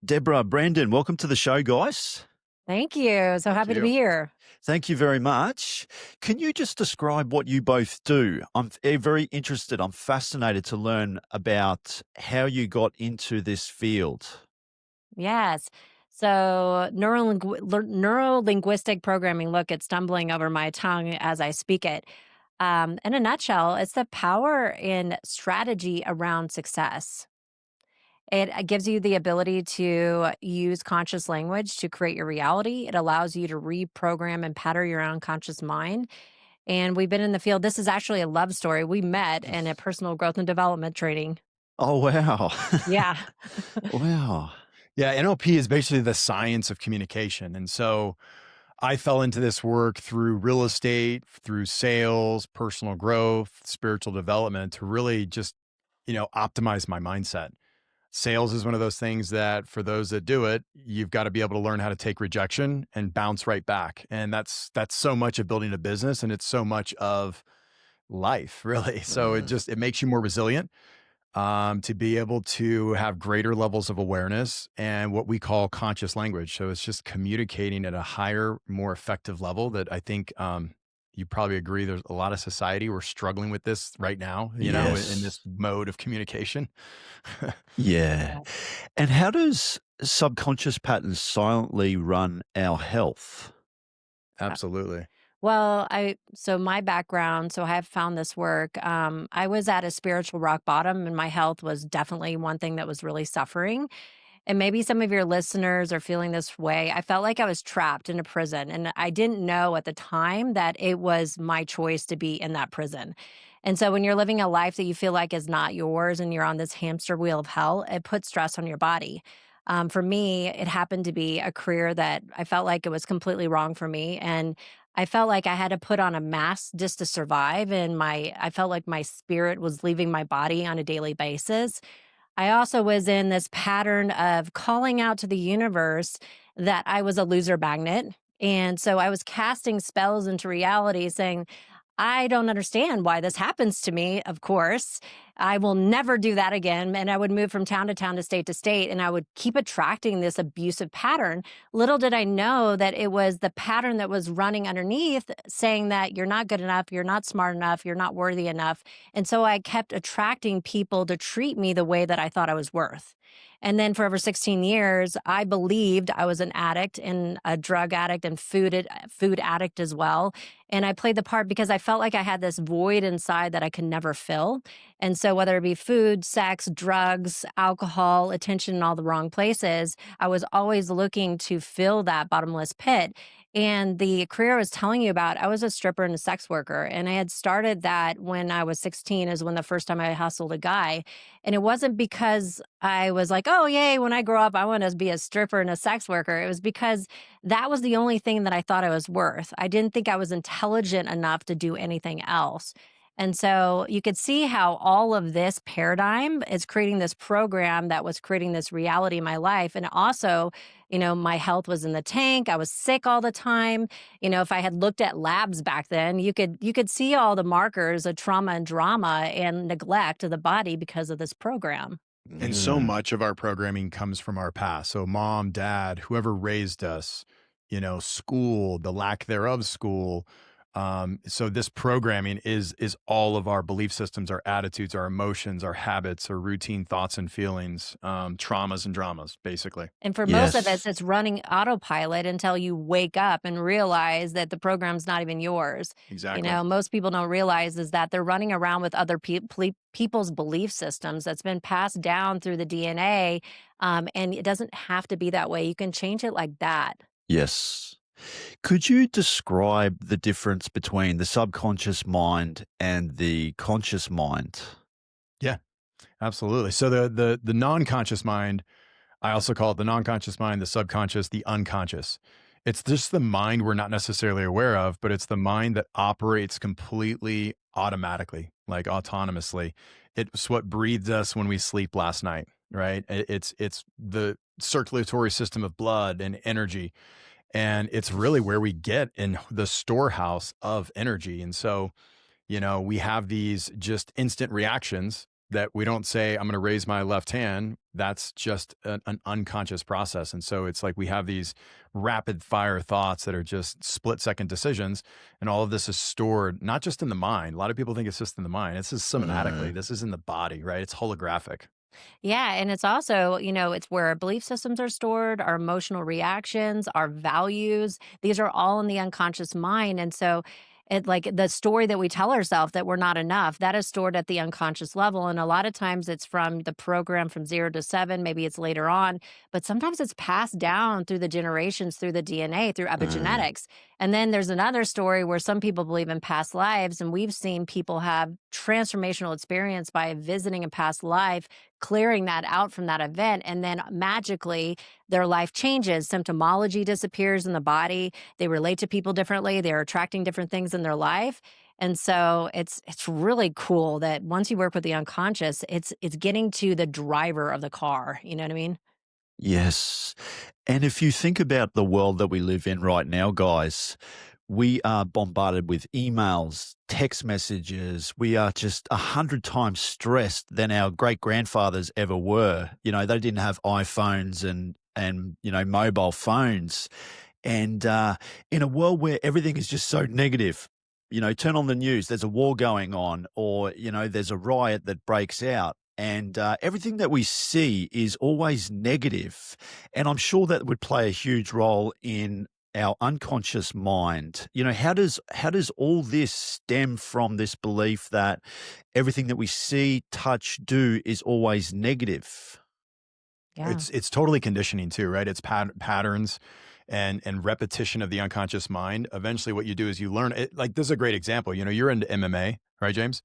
Deborah, Brandon, welcome to the show, guys. Thank you. So Thank happy to be you. here. Thank you very much. Can you just describe what you both do? I'm very interested. I'm fascinated to learn about how you got into this field. Yes. So neuro-linguistic programming, look, it's stumbling over my tongue as I speak it. In a nutshell, it's the power and strategy around success. It gives you the ability to use conscious language to create your reality. It allows you to reprogram and pattern your unconscious mind. And we've been in the field. This is actually a love story. We met in a personal growth and development training. Oh, wow. Yeah. Wow. Yeah, NLP is basically the science of communication. And so I fell into this work through real estate, through sales, personal growth, spiritual development to really just, optimize my mindset. Sales is one of those things that for those that do it, you've got to be able to learn how to take rejection and bounce right back. And that's so much of building a business, and it's so much of life, really. So it makes you more resilient, to be able to have greater levels of awareness and what we call conscious language. So it's just communicating at a higher, more effective level that I think, you probably agree there's a lot of society we're struggling with this right now, in Yes. this mode of communication. Yeah. And how does subconscious patterns silently run our health? Absolutely. Well, so my background, so I have found this work. I was at a spiritual rock bottom, and my health was definitely one thing that was really suffering. And maybe some of your listeners are feeling this way. I felt like I was trapped in a prison, and I didn't know at the time that it was my choice to be in that prison. And so when you're living a life that you feel like is not yours and you're on this hamster wheel of hell, it puts stress on your body. For me, it happened to be a career that I felt like it was completely wrong for me. And I felt like I had to put on a mask just to survive. And I felt like my spirit was leaving my body on a daily basis. I also was in this pattern of calling out to the universe that I was a loser magnet. And so I was casting spells into reality saying, I don't understand why this happens to me, of course. I will never do that again. And I would move from town to state, and I would keep attracting this abusive pattern. Little did I know that it was the pattern that was running underneath saying that you're not good enough, you're not smart enough, you're not worthy enough. And so I kept attracting people to treat me the way that I thought I was worth. And then for over 16 years, I believed I was an addict and a drug addict and food addict as well. And I played the part because I felt like I had this void inside that I could never fill. And so, whether it be food, sex, drugs, alcohol, attention in all the wrong places, I was always looking to fill that bottomless pit. And the career I was telling you about, I was a stripper and a sex worker. And I had started that when I was 16, is when the first time I hustled a guy. And it wasn't because I was like, oh, yay, when I grow up, I want to be a stripper and a sex worker. It was because that was the only thing that I thought I was worth. I didn't think I was intelligent enough to do anything else. And so you could see how all of this paradigm is creating this program that was creating this reality in my life. And also, my health was in the tank. I was sick all the time. If I had looked at labs back then, you could see all the markers of trauma and drama and neglect of the body because of this program. And so much of our programming comes from our past. So mom, dad, whoever raised us, school, the lack thereof school. So this programming is all of our belief systems, our attitudes, our emotions, our habits, our routine thoughts and feelings, traumas and dramas, basically. And for most of us, Yes. it's running autopilot until you wake up and realize that the program's not even yours. Exactly. Most people don't realize is that they're running around with other people's belief systems that's been passed down through the DNA. And it doesn't have to be that way. You can change it like that. Yes. Could you describe the difference between the subconscious mind and the conscious mind? Yeah, absolutely. So the non-conscious mind, I also call it the non-conscious mind, the subconscious, the unconscious. It's just the mind we're not necessarily aware of, but it's the mind that operates completely automatically, like autonomously. It's what breathed us when we sleep last night, right? It's the circulatory system of blood and energy. And it's really where we get in the storehouse of energy. And so, we have these just instant reactions that we don't say, I'm going to raise my left hand. That's just an unconscious process. And so it's like we have these rapid fire thoughts that are just split second decisions. And all of this is stored not just in the mind. A lot of people think it's just in the mind. This is somatically, Mm. this is in the body, right? It's holographic. Yeah, and it's also, it's where our belief systems are stored, our emotional reactions, our values. These are all in the unconscious mind. And so it like the story that we tell ourselves that we're not enough, that is stored at the unconscious level. And a lot of times it's from the program from 0 to 7, maybe it's later on, but sometimes it's passed down through the generations, through the DNA, through Mm. epigenetics. And then there's another story where some people believe in past lives, and we've seen people have transformational experience by visiting a past life, clearing that out from that event, and then magically their life changes. Symptomology disappears in the body. They relate to people differently. They're attracting different things in their life. And so it's really cool that once you work with the unconscious, it's getting to the driver of the car. You know what I mean? Yes. And if you think about the world that we live in right now, guys, we are bombarded with emails, text messages. We are just 100 times stressed than our great grandfathers ever were. They didn't have iPhones and mobile phones. And in a world where everything is just so negative, turn on the news, there's a war going on, or, there's a riot that breaks out. And everything that we see is always negative. And I'm sure that would play a huge role in our unconscious mind. How does all this stem from this belief that everything that we see, touch, do is always negative? Yeah. It's totally conditioning too, right? It's patterns and repetition of the unconscious mind. Eventually what you do is you learn it. Like, this is a great example. You're into MMA, right, James?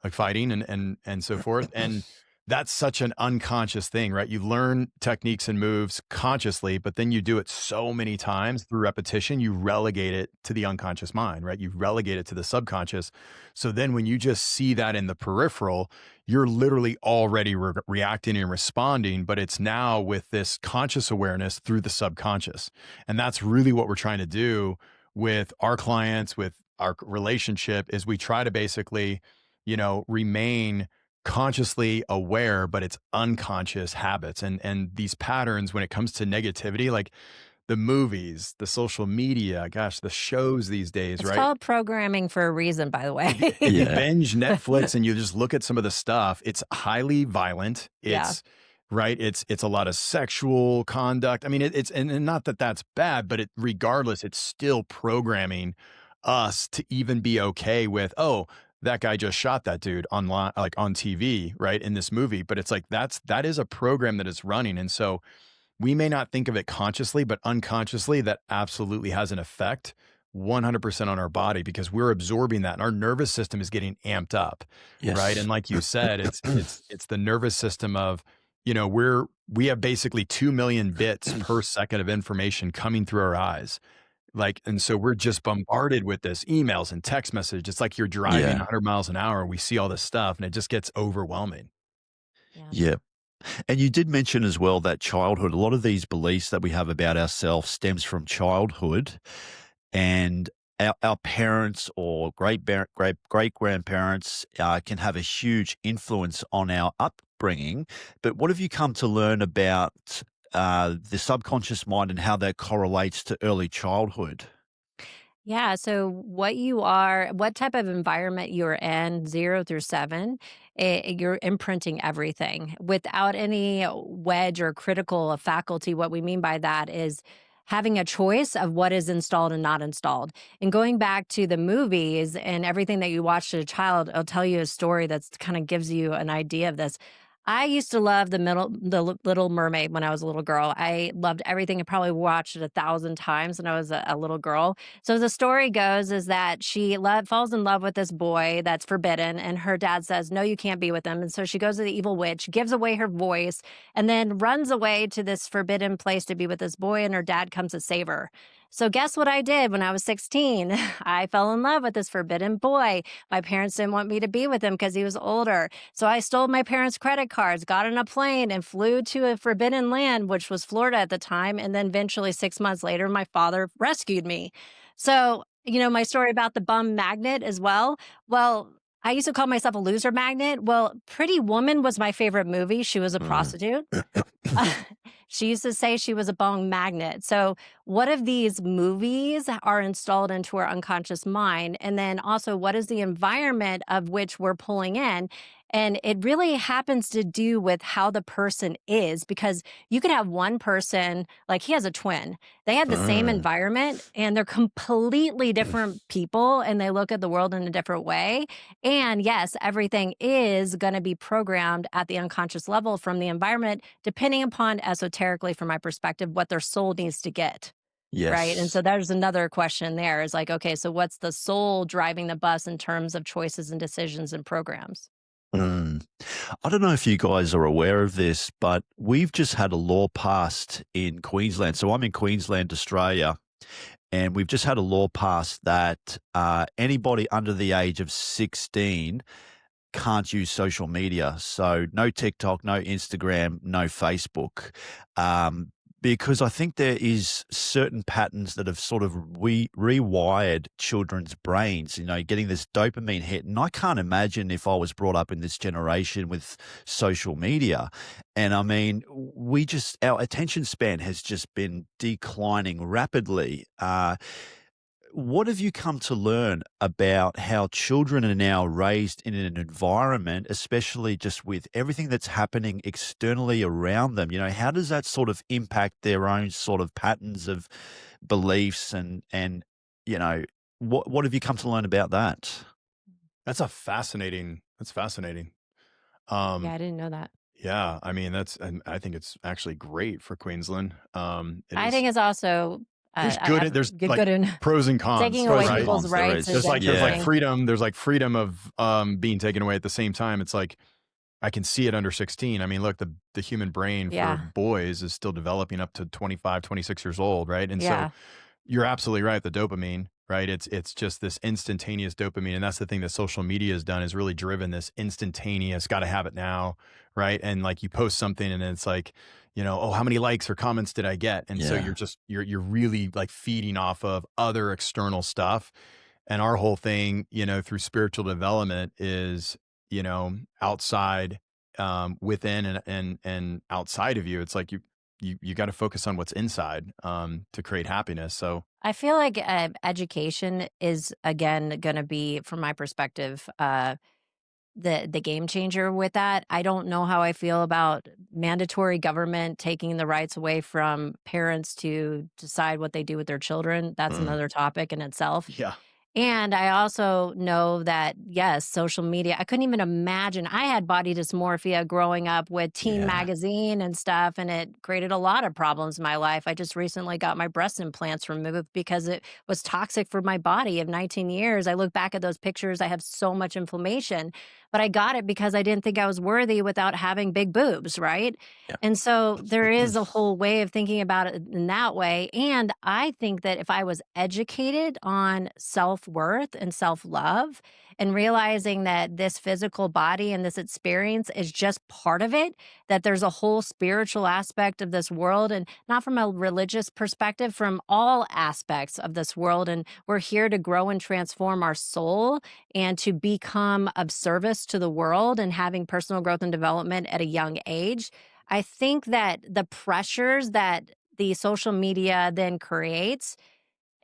Like fighting and so forth. And that's such an unconscious thing, right? You learn techniques and moves consciously, but then you do it so many times through repetition, you relegate it to the unconscious mind, right? You relegate it to the subconscious. So then when you just see that in the peripheral, you're literally already reacting and responding, but it's now with this conscious awareness through the subconscious. And that's really what we're trying to do with our clients, with our relationship, is we try to basically remain consciously aware, but it's unconscious habits and these patterns when it comes to negativity, like the movies, the social media, gosh, the shows these days, It's right? called programming for a reason, by the way. If you Yeah. binge Netflix and you just look at some of the stuff, it's highly violent. Yeah. It's right. It's a lot of sexual conduct. I mean, it's and not that that's bad, but regardless, it's still programming us to even be okay with, oh, that guy just shot that dude online, like on TV, right, in this movie. But it's like that is a program that is running, and so we may not think of it consciously, but unconsciously, that absolutely has an effect 100% on our body because we're absorbing that and our nervous system is getting amped up, right? Yes. And like you said, it's the nervous system of, we have basically 2 million bits per second of information coming through our eyes. Like, and so we're just bombarded with this emails and text message. It's like you're driving Yeah. 100 miles an hour. We see all this stuff and it just gets overwhelming. Yeah. Yeah. And you did mention as well that childhood, a lot of these beliefs that we have about ourselves stems from childhood, and our parents or great grandparents can have a huge influence on our upbringing. But what have you come to learn about the subconscious mind and how that correlates to early childhood? Yeah. So, what type of environment you're in, 0 through 7, you're imprinting everything without any wedge or critical of faculty. What we mean by that is having a choice of what is installed and not installed. And going back to the movies and everything that you watched as a child, I'll tell you a story that's kind of gives you an idea of this. I used to love Little Mermaid when I was a little girl. I loved everything. I probably watched it 1,000 times when I was a little girl. So the story goes is that falls in love with this boy that's forbidden, and her dad says, "No, you can't be with him." And so she goes to the evil witch, gives away her voice, and then runs away to this forbidden place to be with this boy. And her dad comes to save her. So guess what I did when I was 16? I fell in love with this forbidden boy. My parents didn't want me to be with him because he was older. So I stole my parents' credit cards, got on a plane, and flew to a forbidden land, which was Florida at the time. And then eventually, 6 months later, my father rescued me. So, my story about the bum magnet as well. Well, I used to call myself a loser magnet. Well, Pretty Woman was my favorite movie. She was a prostitute. She used to say she was a bone magnet. So, what if these movies are installed into our unconscious mind? And then also, what is the environment of which we're pulling in? And it really happens to do with how the person is, because you could have one person, like he has a twin. They had the same environment and they're completely different people and they look at the world in a different way. And yes, everything is going to be programmed at the unconscious level from the environment, depending upon esoterically, from my perspective, what their soul needs to get. Right. And Yes. so there's another question there is like, okay, so what's the soul driving the bus in terms of choices and decisions and programs? Mm. I don't know if you guys are aware of this, but we've just had a law passed in Queensland. So I'm in Queensland, Australia, and we've just had a law passed that anybody under the age of 16 can't use social media. So no TikTok, no Instagram, no Facebook. Because I think there is certain patterns that have sort of rewired children's brains, getting this dopamine hit. And I can't imagine if I was brought up in this generation with social media. And I mean, our attention span has just been declining rapidly. What have you come to learn about how children are now raised in an environment, especially just with everything that's happening externally around them? How does that sort of impact their own sort of patterns of beliefs and you know, what have you come to learn about that? That's fascinating. Yeah, Um, I didn't know that. yeah, I mean, and I think it's actually great for Queensland. It I is, think it's also, I have there's like good in pros and cons, taking Pros away and right? people's cons there rights is is. There's like Yeah. interesting. freedom, there's like freedom of being taken away at the same time. It's like I can see it under 16. I mean, look, the human brain for Yeah. boys is still developing up to 25, 26 years old, right? And so Yeah. you're absolutely right. The dopamine, right? It's just this instantaneous dopamine, and that's the thing that social media has done, is really driven this instantaneous, got to have it now, right? And like you post something, and it's like, oh, how many likes or comments did I get? And so Yeah. you're really like feeding off of other external stuff. And our whole thing, through spiritual development is, outside, within, and outside of you. It's like you got to focus on what's inside, to create happiness. So I feel like education is again going to be, from my perspective, the game changer with that. I don't know how I feel about mandatory government taking the rights away from parents to decide what they do with their children. That's Mm. another topic in itself. yeah, And I also know that, yes, social media, I couldn't even imagine. I had body dysmorphia growing up with Teen Yeah. Magazine and stuff, and it created a lot of problems in my life. I just recently got my breast implants removed because it was toxic for my body of 19 years. I look back at those pictures, I have so much inflammation, but I got it because I didn't think I was worthy without having big boobs, right? Yeah. And so there is a whole way of thinking about it in that way. And I think that if I was educated on self worth and self love and realizing that this physical body and this experience is just part of it, that there's a whole spiritual aspect of this world, and not from a religious perspective, from all aspects of this world. And we're here to grow and transform our soul and to become of service to the world and having personal growth and development at a young age. I think that the pressures that the social media then creates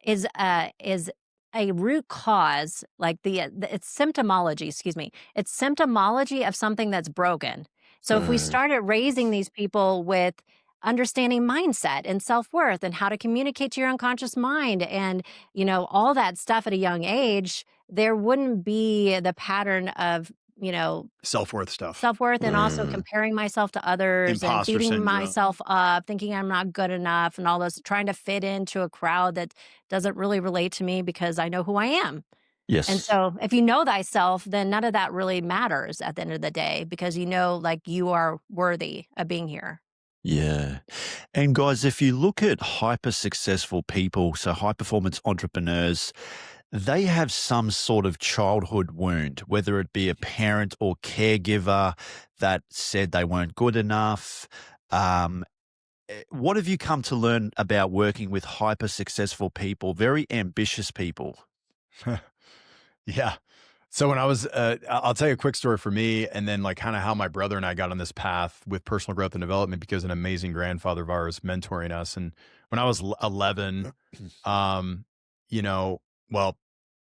is a root cause, like it's symptomology, excuse me. It's symptomology of something that's broken. So if we Mm. started raising these people with understanding mindset and self-worth and how to communicate to your unconscious mind and all that stuff at a young age, there wouldn't be the pattern of self-worth stuff, self-worth and also Mm. comparing myself to others and imposter beating syndrome. myself up, thinking I'm not good enough and all this, trying to fit into a crowd that doesn't really relate to me because I know who I am. And Yes. so if you know thyself, then none of that really matters at the end of the day because like you are worthy of being here. Yeah. And guys, if you look at hyper successful people, so high performance entrepreneurs, they have some sort of childhood wound, whether it be a parent or caregiver that said they weren't good enough. Um, what have you come to learn about working with hyper successful people, very ambitious people? Yeah. So when I was, I'll tell you a quick story for me, and then like kind of how my brother and I got on this path with personal growth and development because an amazing grandfather of ours mentoring us. And when I was 11, um, you know, well,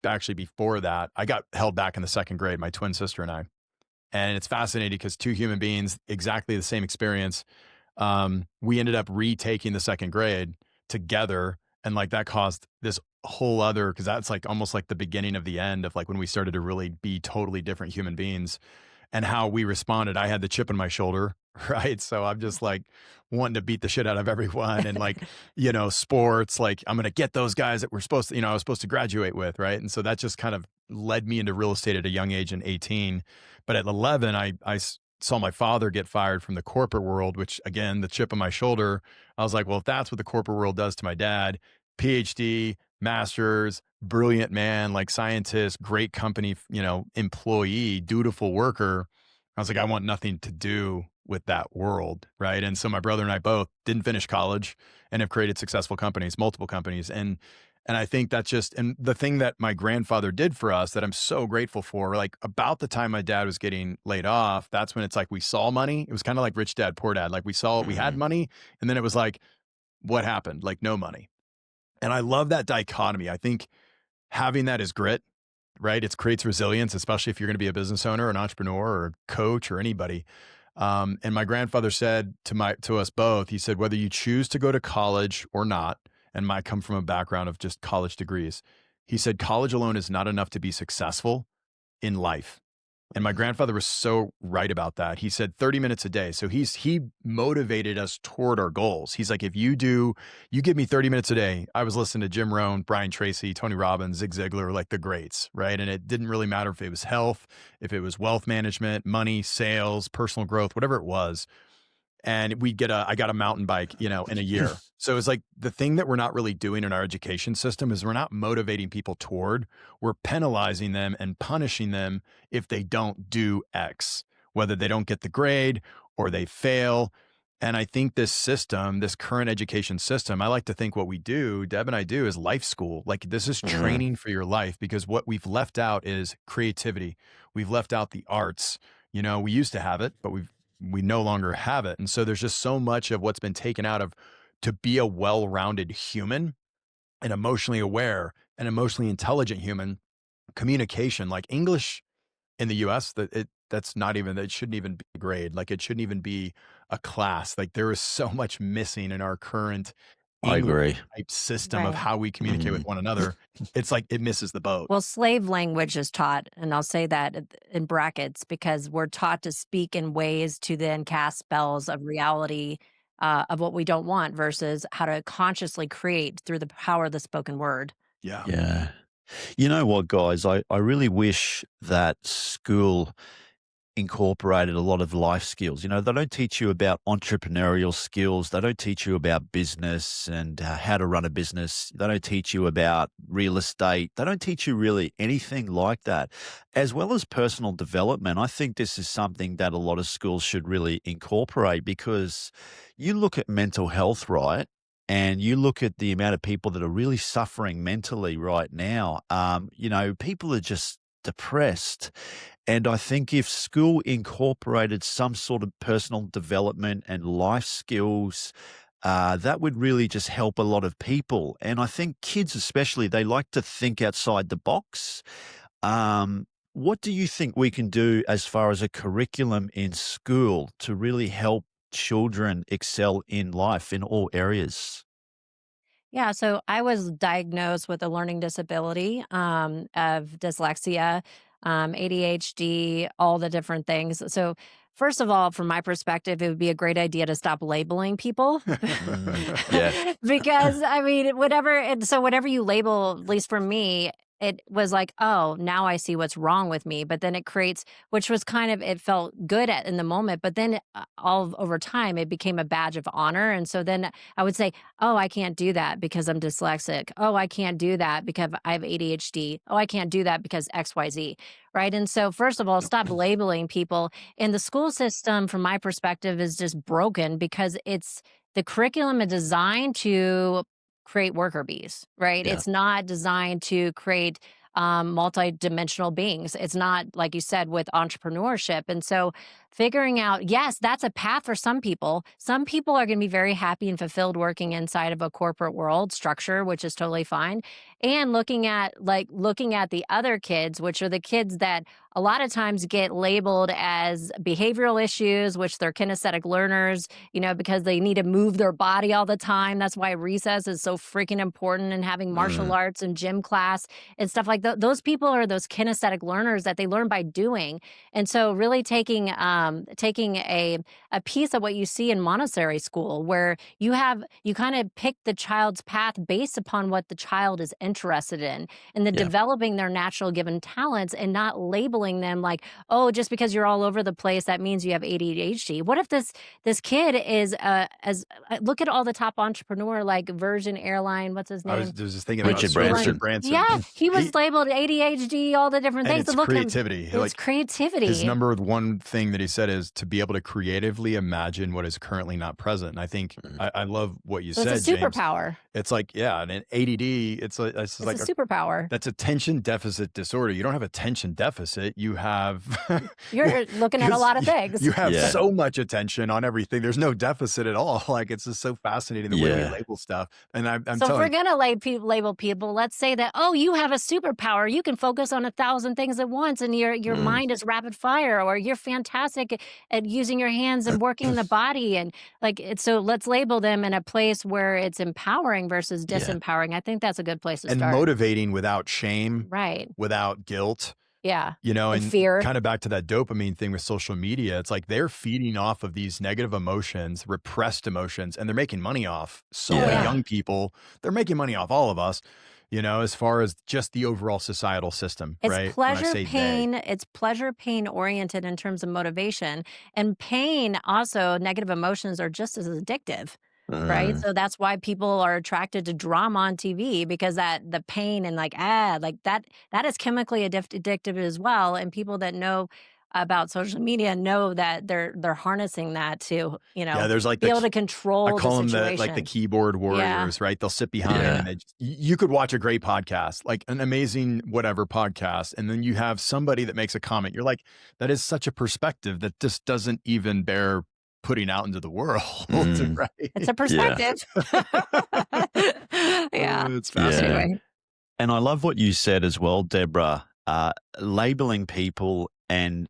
actually before that, I got held back in the second grade, my twin sister and I. And it's fascinating because two human beings, exactly the same experience. We ended up retaking the second grade together. And like that caused this whole other, because that's like almost like the beginning of the end of like when we started to really be totally different human beings and how we responded. I had the chip on my shoulder, right? So I'm just like wanting to beat the shit out of everyone and like, sports, like I'm going to get those guys that we're supposed to, I was supposed to graduate with, right? And so that just kind of led me into real estate at a young age in 18. But at 11, I saw my father get fired from the corporate world, which again, the chip on my shoulder, I was like, well, if that's what the corporate world does to my dad, PhD, master's, brilliant man, like scientist, great company, employee, dutiful worker. I was like, I want nothing to do with that world. Right. And so my brother and I both didn't finish college and have created successful companies, multiple companies. And I think that's just, and the thing that my grandfather did for us that I'm so grateful for, like about the time my dad was getting laid off, that's when it's like we saw money. It was kind of like rich dad, poor dad. Like we saw, we had money. And then it was like, what happened? Like no money. And I love that dichotomy. I think having that is grit, right? It creates resilience, especially if you're going to be a business owner, an entrepreneur, or a coach, or anybody. And my grandfather said to us both, he said, whether you choose to go to college or not, and I come from a background of just college degrees, he said, college alone is not enough to be successful in life. And my grandfather was so right about that. He said 30 minutes a day. So he motivated us toward our goals. He's like, if you give me 30 minutes a day. I was listening to Jim Rohn, Brian Tracy, Tony Robbins, Zig Ziglar, like the greats, right? And it didn't really matter if it was health, if it was wealth management, money, sales, personal growth, whatever it was. And I got a mountain bike, in a year. So it's like the thing that we're not really doing in our education system is we're not motivating people toward, we're penalizing them and punishing them if they don't do X, whether they don't get the grade or they fail. And I think this system, this current education system, I like to think what we do, Deb and I do, is life school. Like this is training for your life because what we've left out is creativity. We've left out the arts. We used to have it, but we no longer have it. And so there's just so much of what's been taken out of to be a well-rounded human, an emotionally aware and emotionally intelligent human. Communication, like English in the US, that's not even, it shouldn't even be a grade. Like it shouldn't even be a class. Like there is so much missing in our current I English agree. type system of Right. how we communicate with one another. It's like it misses the boat. Well, slave language is taught, and I'll say that in brackets because we're taught to speak in ways to then cast spells of reality of what we don't want versus how to consciously create through the power of the spoken word. Yeah. Yeah. You know what, guys? I really wish that school incorporated a lot of life skills. They don't teach you about entrepreneurial skills. They don't teach you about business and how to run a business. They don't teach you about real estate. They don't teach you really anything like that, as well as personal development. I think this is something that a lot of schools should really incorporate because you look at mental health, right? And you look at the amount of people that are really suffering mentally right now. People are just depressed. And I think if school incorporated some sort of personal development and life skills, that would really just help a lot of people. And I think kids especially, they like to think outside the box. What do you think we can do as far as a curriculum in school to really help children excel in life in all areas? Yeah, so I was diagnosed with a learning disability of dyslexia, ADHD, all the different things. So, first of all, from my perspective, it would be a great idea to stop labeling people Yeah. because I mean, whatever you label, at least for me, it was like, oh, now I see what's wrong with me. But then it creates, which was kind of, it felt good in the moment. But then over time, it became a badge of honor. And so then I would say, oh, I can't do that because I'm dyslexic. Oh, I can't do that because I have ADHD. Oh, I can't do that because XYZ. Right. And so, first of all, stop labeling people. And the school system, from my perspective, is just broken because the curriculum is designed to create worker bees, right? Yeah. It's not designed to create multi-dimensional beings. It's not, like you said, with entrepreneurship. And so figuring out, yes, that's a path for some people. Some people are going to be very happy and fulfilled working inside of a corporate world structure, which is totally fine. And looking at the other kids, which are the kids that a lot of times get labeled as behavioral issues, which they're kinesthetic learners, because they need to move their body all the time. That's why recess is so freaking important, and having martial arts and gym class and stuff like that. Those people are those kinesthetic learners that they learn by doing. And so really taking a piece of what you see in Montessori school, where you kind of pick the child's path based upon what the child is interested in, and then developing their natural given talents, and not labeling them like, oh, just because you're all over the place, that means you have ADHD. What if this kid is look at all the top entrepreneur, like Virgin Airline, what's his name? I was just thinking Richard about Branson. Branson. Yeah, he was labeled ADHD, all the different things. It's But look, creativity. it's creativity. His number one thing that he said is to be able to creatively imagine what is currently not present. And I think I love what you said, it's a James. superpower. It's like, and an ADD, it's like It's a superpower. that's attention deficit disorder. You don't have attention deficit. You have You're looking at a lot of things. You have so much attention on everything. There's no deficit at all. Like, it's just so fascinating the way we label stuff. And I'm So if telling we're gonna label people, let's say that, oh, you have a superpower. You can focus on 1,000 things at once, and your mind is rapid fire, or you're fantastic at using your hands and working the body, and so let's label them in a place where it's empowering versus disempowering. I think that's a good place to and start. motivating without shame, Right. without guilt. Yeah. And fear. kind of back to that dopamine thing with social media. It's like they're feeding off of these negative emotions, repressed emotions, and they're making money off so many young people. They're making money off all of us, as far as just the overall societal system, It's right? pleasure pain. It's pleasure pain oriented in terms of motivation, and pain also, negative emotions are just as addictive. Right. So that's why people are attracted to drama on TV, because the pain and that is chemically addictive as well. And people that know about social media know that they're harnessing that to, there's like be able to control I call the them situation. the keyboard warriors, right? They'll sit behind and you could watch a great podcast, like an amazing whatever podcast, and then you have somebody that makes a comment. You're like, that is such a perspective that just doesn't even bear putting out into the world, right? It's a perspective. It's fascinating. Anyway. And I love what you said as well, Deborah, labeling people and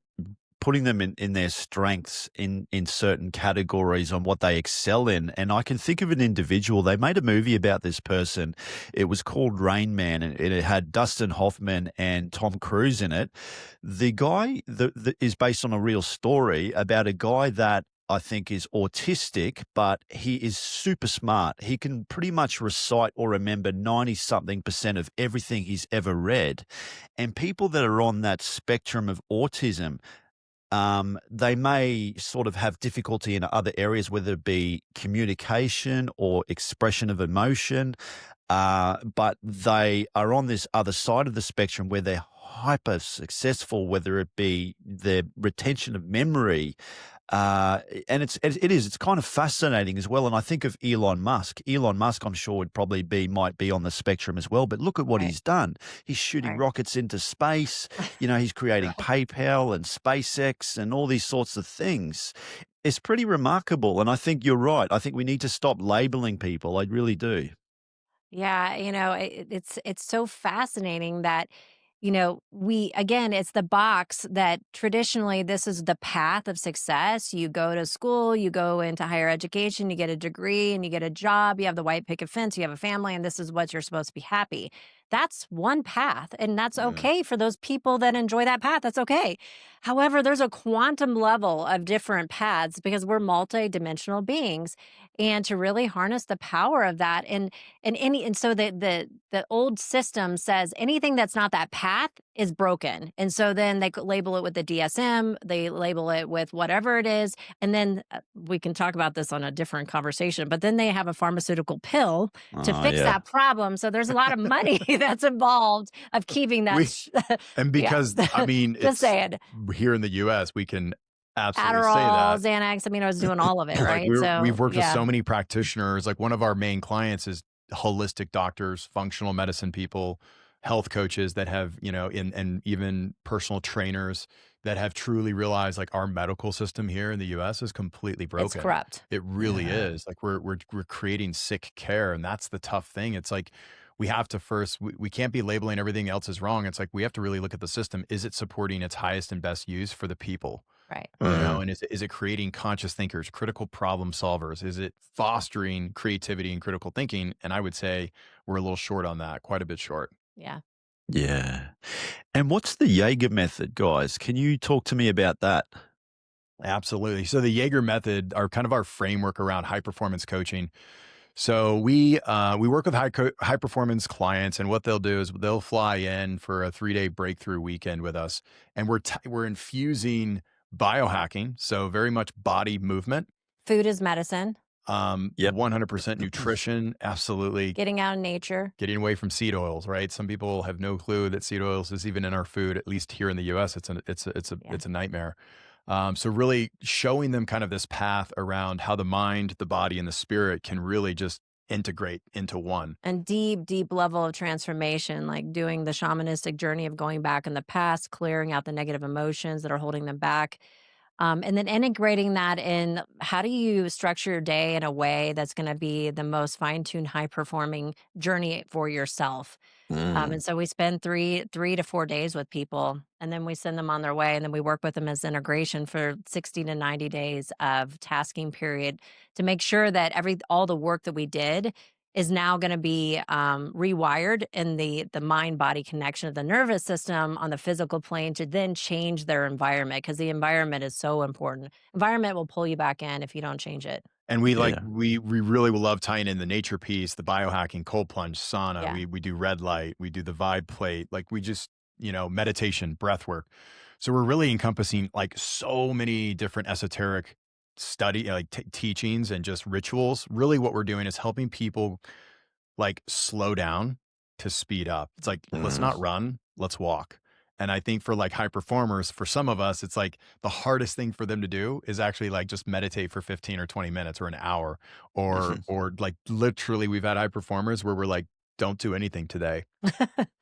putting them in their strengths in certain categories on what they excel in. And I can think of an individual. They made a movie about this person. It was called Rain Man, and it had Dustin Hoffman and Tom Cruise in it. The guy that is based on a real story about a guy that I think is autistic, but he is super smart. He can pretty much recite or remember 90-something% of everything he's ever read. And people that are on that spectrum of autism, they may sort of have difficulty in other areas, whether it be communication or expression of emotion, but they are on this other side of the spectrum where they're hyper successful, whether it be their retention of memory. And it's kind of fascinating as well. And I think of Elon Musk. Elon Musk, I'm sure might be on the spectrum as well, but look at what he's done. He's shooting rockets into space. He's creating PayPal and SpaceX and all these sorts of things. It's pretty remarkable. And I think you're right. I think we need to stop labeling people. I really do. Yeah, it's so fascinating that, it's the box that traditionally this is the path of success. You go to school, you go into higher education, you get a degree and you get a job, you have the white picket fence, you have a family, and this is what you're supposed to be happy. That's one path, and that's okay for those people that enjoy that path. That's okay. However, there's a quantum level of different paths because we're multi-dimensional beings, and to really harness the power of that, and so the old system says anything that's not that path is broken, and so then they label it with the DSM, they label it with whatever it is, and then we can talk about this on a different conversation. But then they have a pharmaceutical pill to fix that problem. So there's a lot of money that's involved of keeping that. And because, just saying, here in the U.S., we can absolutely Adderall, say that. Xanax. I was doing all of it, right? We've worked with so many practitioners. Like, one of our main clients is holistic doctors, functional medicine people, health coaches that have, and even personal trainers that have truly realized like our medical system here in the US is completely It's broken. corrupt. It really Yeah. is. Like we're creating sick care, and that's the tough thing. It's like we have to first we can't be labeling everything else as wrong. It's like we have to really look at the system. Is it supporting its highest and best use for the people? Right. And is it creating conscious thinkers, critical problem solvers? Is it fostering creativity and critical thinking? And I would say we're a little short on that, quite a bit short. Yeah. Yeah. And what's the Jager method, guys? Can you talk to me about that? Absolutely. So the Jager method are kind of our framework around high performance coaching. So we work with high performance clients, and what they'll do is they'll fly in for a 3-day breakthrough weekend with us, and we're infusing biohacking, so very much body movement, Food is medicine. Yep. 100% nutrition, absolutely. Getting out in nature. Getting away from seed oils, right? Some people have no clue that seed oils is even in our food. At least here in the U.S., it's a nightmare. So really showing them kind of this path around how the mind, the body, and the spirit can really just integrate into one. And deep level of transformation, like doing the shamanistic journey of going back in the past, clearing out the negative emotions that are holding them back. And then integrating that in, how do you structure your day in a way that's going to be the most fine-tuned, high-performing journey for yourself? And so we spend three to 4 days with people, and then we send them on their way, and then we work with them as integration for 60 to 90 days of tasking period to make sure that all the work that we did is now going to be rewired in the mind body connection of the nervous system on the physical plane to then change their environment, because the environment is so important. Environment will pull you back in if you don't change it. And we Yeah. we really will love tying in the nature piece, the biohacking, cold plunge, sauna. Yeah. We do red light, we do the vibe plate, like we just, meditation, breath work. So we're really encompassing like so many different esoteric teachings and just rituals. Really what we're doing is helping people like slow down to speed up. It's like, let's not run, let's walk. And I think for like high performers, for some of us, it's like the hardest thing for them to do is actually like just meditate for 15 or 20 minutes or an hour, or like literally we've had high performers where we're like, don't do anything today.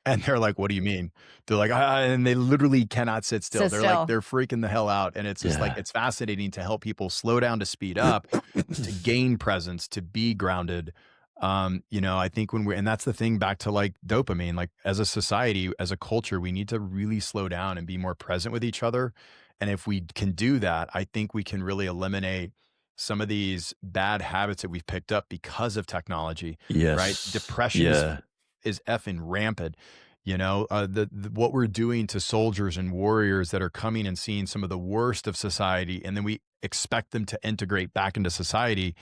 And they're like, what do you mean? They're like, and they literally cannot sit still. Sit They're still. like, they're freaking the hell out. And it's just like, Yeah. it's fascinating to help people slow down to speed up, to gain presence, to be grounded. I think and that's the thing back to like dopamine, like as a society, as a culture, we need to really slow down and be more present with each other. And if we can do that, I think we can really eliminate some of these bad habits that we've picked up because of technology, right? Yes. Depression Yeah. is effing rampant. What we're doing to soldiers and warriors that are coming and seeing some of the worst of society, and then we expect them to integrate back into society.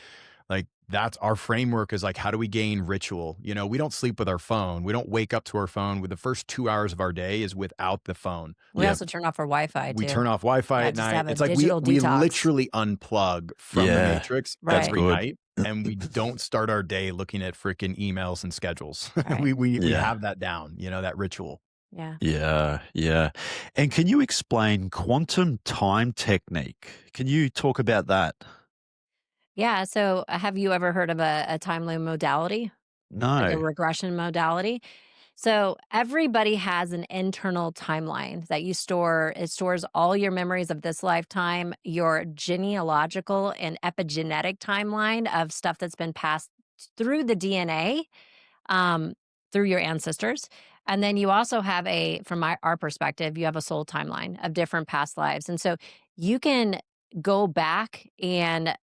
Like that's our framework, is like, how do we gain ritual? We don't sleep with our phone. We don't wake up to our phone. With the first 2 hours of our day is without the phone. We Yep. also turn off our Wi-Fi We too. turn off Wi-Fi Yeah, at just night. have a It's like we digital detox. literally unplug from the Yeah. matrix Right. every good. night, and we don't start our day looking at freaking emails and schedules. Right. We Yeah. have that down, that ritual. Yeah. Yeah. Yeah. And can you explain quantum time technique? Can you talk about that? Yeah. So have you ever heard of a time loop modality? Like a No. regression modality? So everybody has an internal timeline that you store. It stores all your memories of this lifetime, your genealogical and epigenetic timeline of stuff that's been passed through the DNA, um, through your ancestors. And then you also have from our perspective, you have a soul timeline of different past lives. And so you can go back and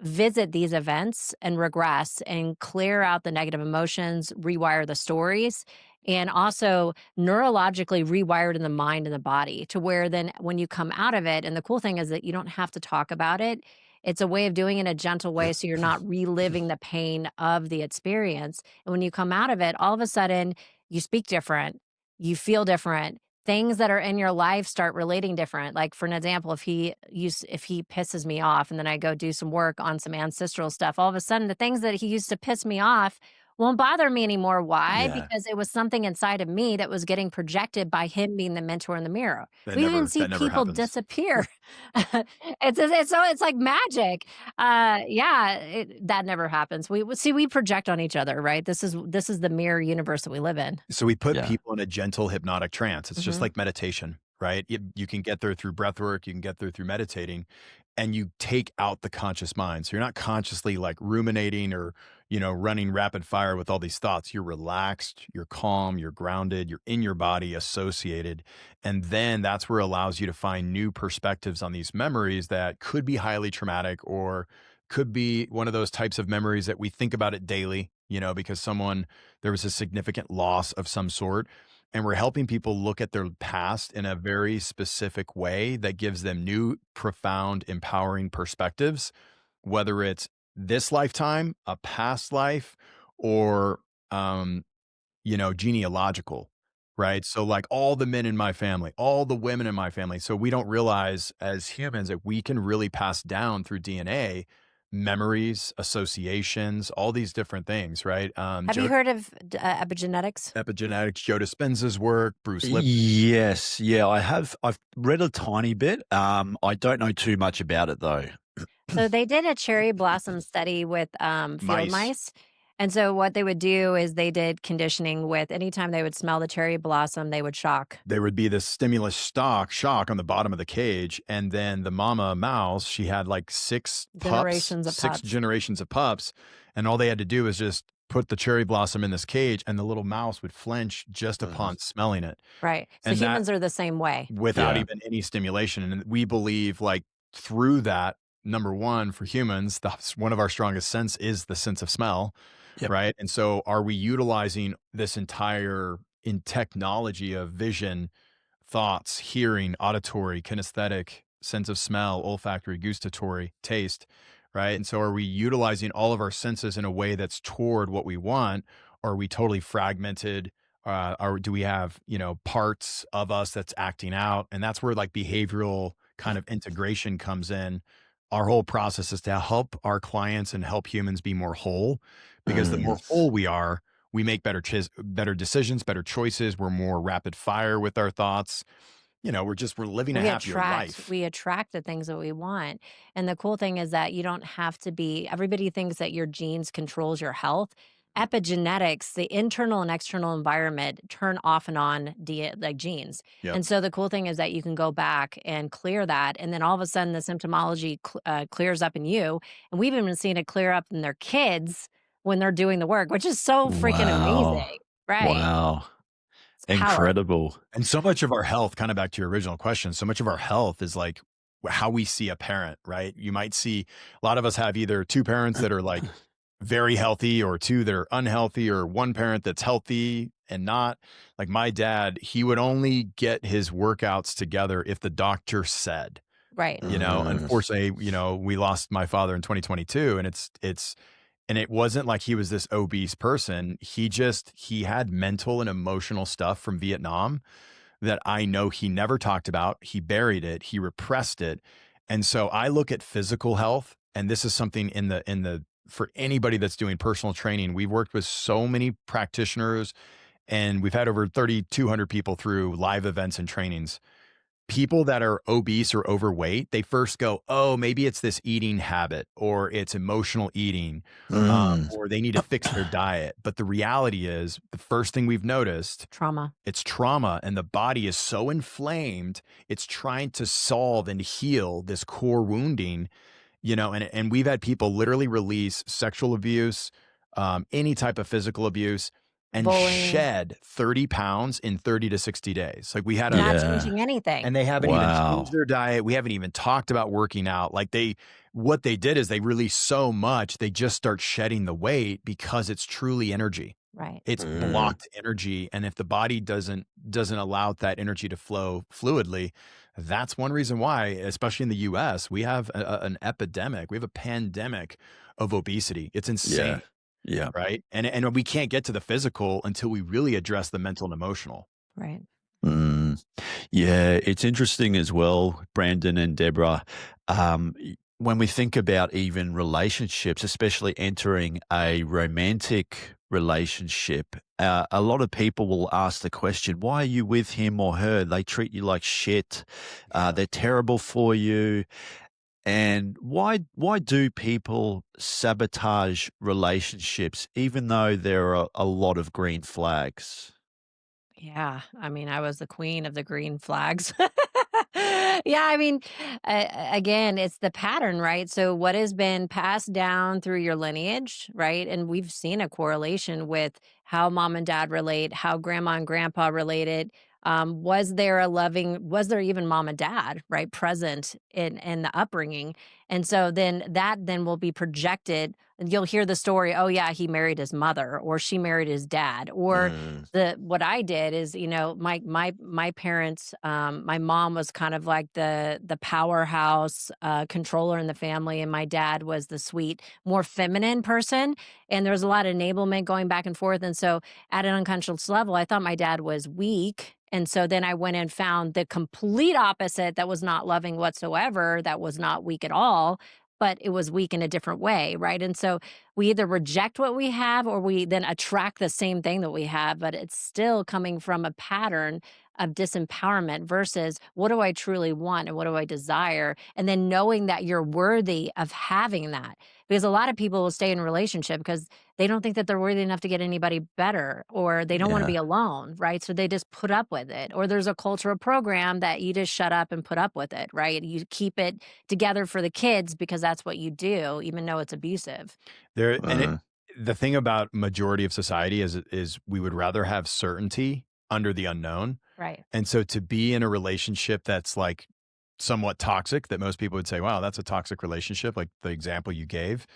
visit these events and regress and clear out the negative emotions, rewire the stories, and also neurologically rewire it in the mind and the body to where then when you come out of it, and the cool thing is that you don't have to talk about it. It's a way of doing it in a gentle way so you're not reliving the pain of the experience. And when you come out of it, all of a sudden you speak different, you feel different. Things that are in your life start relating different. Like for an example, if he pisses me off and then I go do some work on some ancestral stuff, all of a sudden the things that he used to piss me off Won't bother me anymore. Why? Yeah. Because it was something inside of me that was getting projected by him being the mentor in the mirror. We even see That never people happens. disappear. It's like magic. That never happens. We project on each other, right? This is the mirror universe that we live in. So we put Yeah. people in a gentle hypnotic trance. It's just Mhm. like meditation, right? You can get there through breath work, you can get there through meditating, and you take out the conscious mind. So you're not consciously like ruminating or, running rapid fire with all these thoughts. You're relaxed, you're calm, you're grounded, you're in your body associated. And then that's where it allows you to find new perspectives on these memories that could be highly traumatic or could be one of those types of memories that we think about it daily, because there was a significant loss of some sort. And we're helping people look at their past in a very specific way that gives them new, profound, empowering perspectives, whether it's this lifetime, a past life, or, genealogical, right? So, like all the men in my family, all the women in my family. So, we don't realize as humans that we can really pass down through DNA memories, associations, all these different things, right? Have you heard of epigenetics? Epigenetics, Joe Dispenza's work, Bruce Lipton. Yes. Yeah, I have. I've read a tiny bit. I don't know too much about it though. So they did a cherry blossom study with field Mice. mice. And so what they would do is they did conditioning with anytime they would smell the cherry blossom, they would shock. There would be this stimulus shock on the bottom of the cage. And then the mama mouse, she had like six Generations generations of pups. And all they had to do was just put the cherry blossom in this cage and the little mouse would flinch just upon smelling it. Right. So And that humans are the same way. without Yeah. even any stimulation. And we believe like through that, number one, for humans, that's one of our strongest sense is the sense of smell. Yep. Right. And so are we utilizing this entire in technology of vision, thoughts, hearing, auditory, kinesthetic, sense of smell, olfactory, gustatory, taste, right? And so are we utilizing all of our senses in a way that's toward what we want? Or are we totally fragmented? Or do we have, parts of us that's acting out? And that's where like behavioral kind of integration comes in. Our whole process is to help our clients and help humans be more whole, because the more whole we are, we make better decisions, better choices. We're more rapid fire with our thoughts. We're living a happier life. We attract the things that we want. And the cool thing is that you don't have to be, everybody thinks that your genes controls your health. Epigenetics, the internal and external environment turn off and on like genes. Yep. And so the cool thing is that you can go back and clear that. And then all of a sudden the symptomology clears up in you. And we've even seen it clear up in their kids when they're doing the work, which is so freaking Wow. amazing. Right. Wow. It's power. Incredible. And so much of our health, kind of back to your original question, so much of our health is like how we see a parent, right? You might see a lot of us have either two parents that are like very healthy or two that are unhealthy or one parent that's healthy and not. Like my dad, he would only get his workouts together if the doctor said, Right. Unfortunately, we lost my father in 2022 and and it wasn't like he was this obese person. He had mental and emotional stuff from Vietnam that I know he never talked about. He buried it. He repressed it. And so I look at physical health, and this is something for anybody that's doing personal training. We've worked with so many practitioners, and we've had over 3,200 people through live events and trainings. People that are obese or overweight, they first go, oh, maybe it's this eating habit or it's emotional eating, or they need to fix their diet. But the reality is the first thing we've noticed, it's trauma, and the body is so inflamed. It's trying to solve and heal this core wounding, and we've had people literally release sexual abuse, any type of physical abuse, and Bullying. shed 30 pounds in 30 to 60 days. Like we had Not changing anything. and they haven't even Wow. changed their diet. We haven't even talked about working out. Like what they did is they release so much, they just start shedding the weight because it's truly energy. Right. It's blocked energy. And if the body doesn't allow that energy to flow fluidly, that's one reason why, especially in the US, we have an epidemic. We have a pandemic of obesity. It's insane. Yeah. Right. And we can't get to the physical until we really address the mental and emotional. Right. Yeah, it's interesting as well, Brandon and Deborah. When we think about even relationships, especially entering a romantic relationship, a lot of people will ask the question, why are you with him or her? They treat you like shit. They're terrible for you. And why do people sabotage relationships even though there are a lot of green flags? Yeah, I mean, I was the queen of the green flags. Yeah, I mean, again, it's the pattern, right? So, what has been passed down through your lineage, right? And we've seen a correlation with how mom and dad relate, how grandma and grandpa related. Was there even mom and dad, right, present in the upbringing? And so then that then will be projected. And you'll hear the story, oh yeah, he married his mother, or she married his dad, or Mm, the what I did is, my parents, my mom was kind of like the powerhouse controller in the family, and my dad was the sweet, more feminine person. And there was a lot of enablement going back and forth. And so, at an unconscious level, I thought my dad was weak. And so then I went and found the complete opposite that was not loving whatsoever, that was not weak at all, but it was weak in a different way, right? And so we either reject what we have or we then attract the same thing that we have, but it's still coming from a pattern of disempowerment versus what do I truly want and what do I desire? And then knowing that you're worthy of having that. Because a lot of people will stay in a relationship because they don't think that they're worthy enough to get anybody better, or they don't want to be yeah. alone, right? So they just put up with it. Or there's a cultural program that you just shut up and put up with it, right? You keep it together for the kids because that's what you do, even though it's abusive. There and it Mm, the thing about majority of society is we would rather have certainty under the unknown. Right. And so to be in a relationship that's like somewhat toxic, that most people would say, wow, that's a toxic relationship, like the example you gave,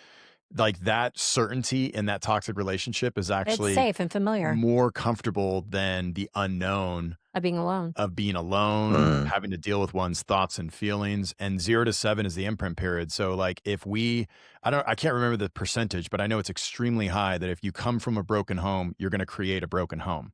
like that certainty in that toxic relationship is It's actually safe and familiar more comfortable than the unknown of being alone. of being alone, mm, having to deal with one's thoughts and feelings. And 0 to 7 is the imprint period. So like if we I can't remember the percentage, but I know it's extremely high that if you come from a broken home, you're going to create a broken home.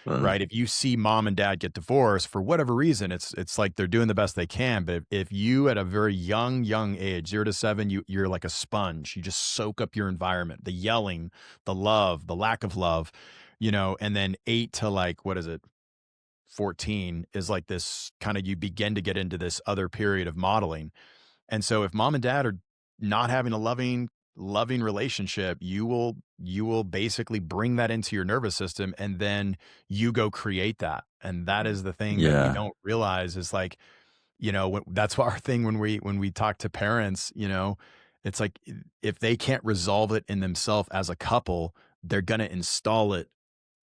mm, Right? If you see mom and dad get divorced for whatever reason, it's like they're doing the best they can. But if you at a very young age, 0 to 7, you're like a sponge. You just soak up your environment, the yelling, the love, the lack of love, and then 8 to like, what is it? 14 is like this kind of, you begin to get into this other period of modeling. And so if mom and dad are not having a loving relationship, you will basically bring that into your nervous system, and then you go create that. And that Mm. is the thing that we yeah. don't realize is like, that's what our thing when we talk to parents, it's like if they can't resolve it in themselves as a couple, they're going to install it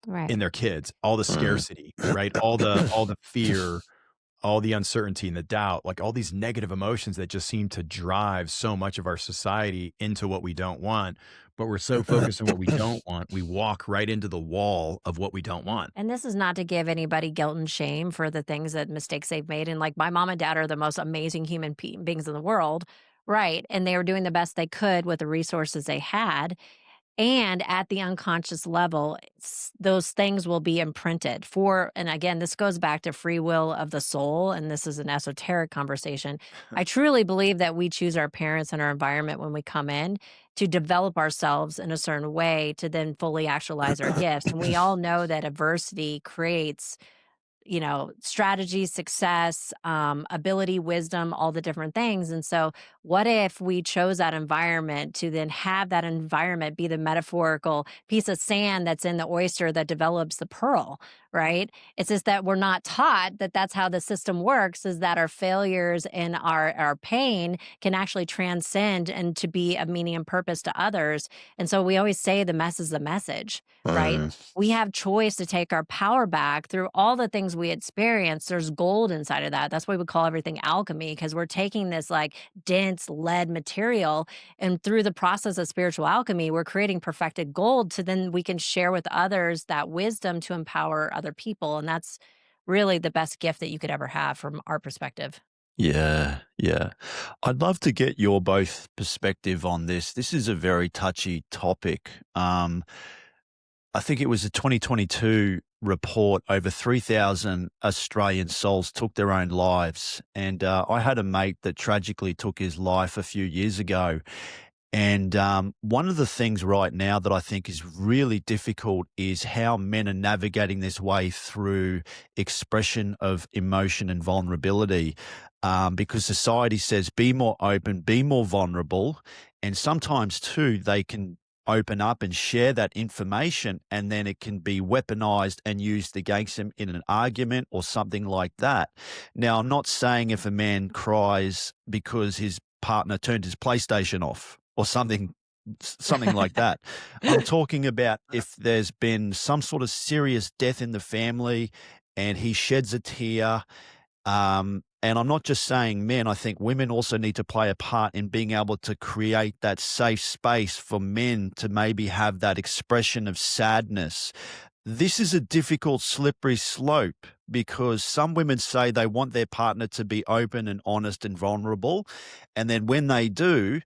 Right. in their kids, all the Mm. scarcity, right? All the fear, all the uncertainty and the doubt, like all these negative emotions that just seem to drive so much of our society into what we don't want. But we're so focused on what we don't want, we walk right into the wall of what we don't want. And this is not to give anybody guilt and shame for the things that mistakes they've made. And like my mom and dad are the most amazing human beings in the world. Right. And they were doing the best they could with the resources they had. And at the unconscious level, those things will be imprinted for, and again, this goes back to free will of the soul. And this is an esoteric conversation. I truly believe that we choose our parents and our environment when we come in to develop ourselves in a certain way to then fully actualize our gifts. And we all know that adversity creates strategy, success, ability, wisdom, all the different things. And so, what if we chose that environment to then have that environment be the metaphorical piece of sand that's in the oyster that develops the pearl, right? It's just that we're not taught that that's how the system works, is that our failures and our pain can actually transcend and to be of meaning and purpose to others. And so, we always say the mess is the message, right? Mm, We have choice to take our power back through all the things we experience. There's gold inside of that. That's why we call everything alchemy, because we're taking this like dense lead material, and through the process of spiritual alchemy, we're creating perfected gold to then we can share with others that wisdom to empower other people. And that's really the best gift that you could ever have from our perspective. Yeah, yeah. I'd love to get your both perspective on this. This is a very touchy topic. I think it was a 2022 report. Over 3,000 Australian souls took their own lives. And I had a mate that tragically took his life a few years ago. And one of the things right now that I think is really difficult is how men are navigating this way through expression of emotion and vulnerability. Because society says be more open, be more vulnerable. And sometimes, too, they can open up and share that information, and then it can be weaponized and used against them in an argument or something like that. Now, I'm not saying if a man cries because his partner turned his PlayStation off or something like that. I'm talking about if there's been some sort of serious death in the family and he sheds a tear. And I'm not just saying men, I think women also need to play a part in being able to create that safe space for men to maybe have that expression of sadness. This is a difficult, slippery slope because some women say they want their partner to be open and honest and vulnerable. And then when they do,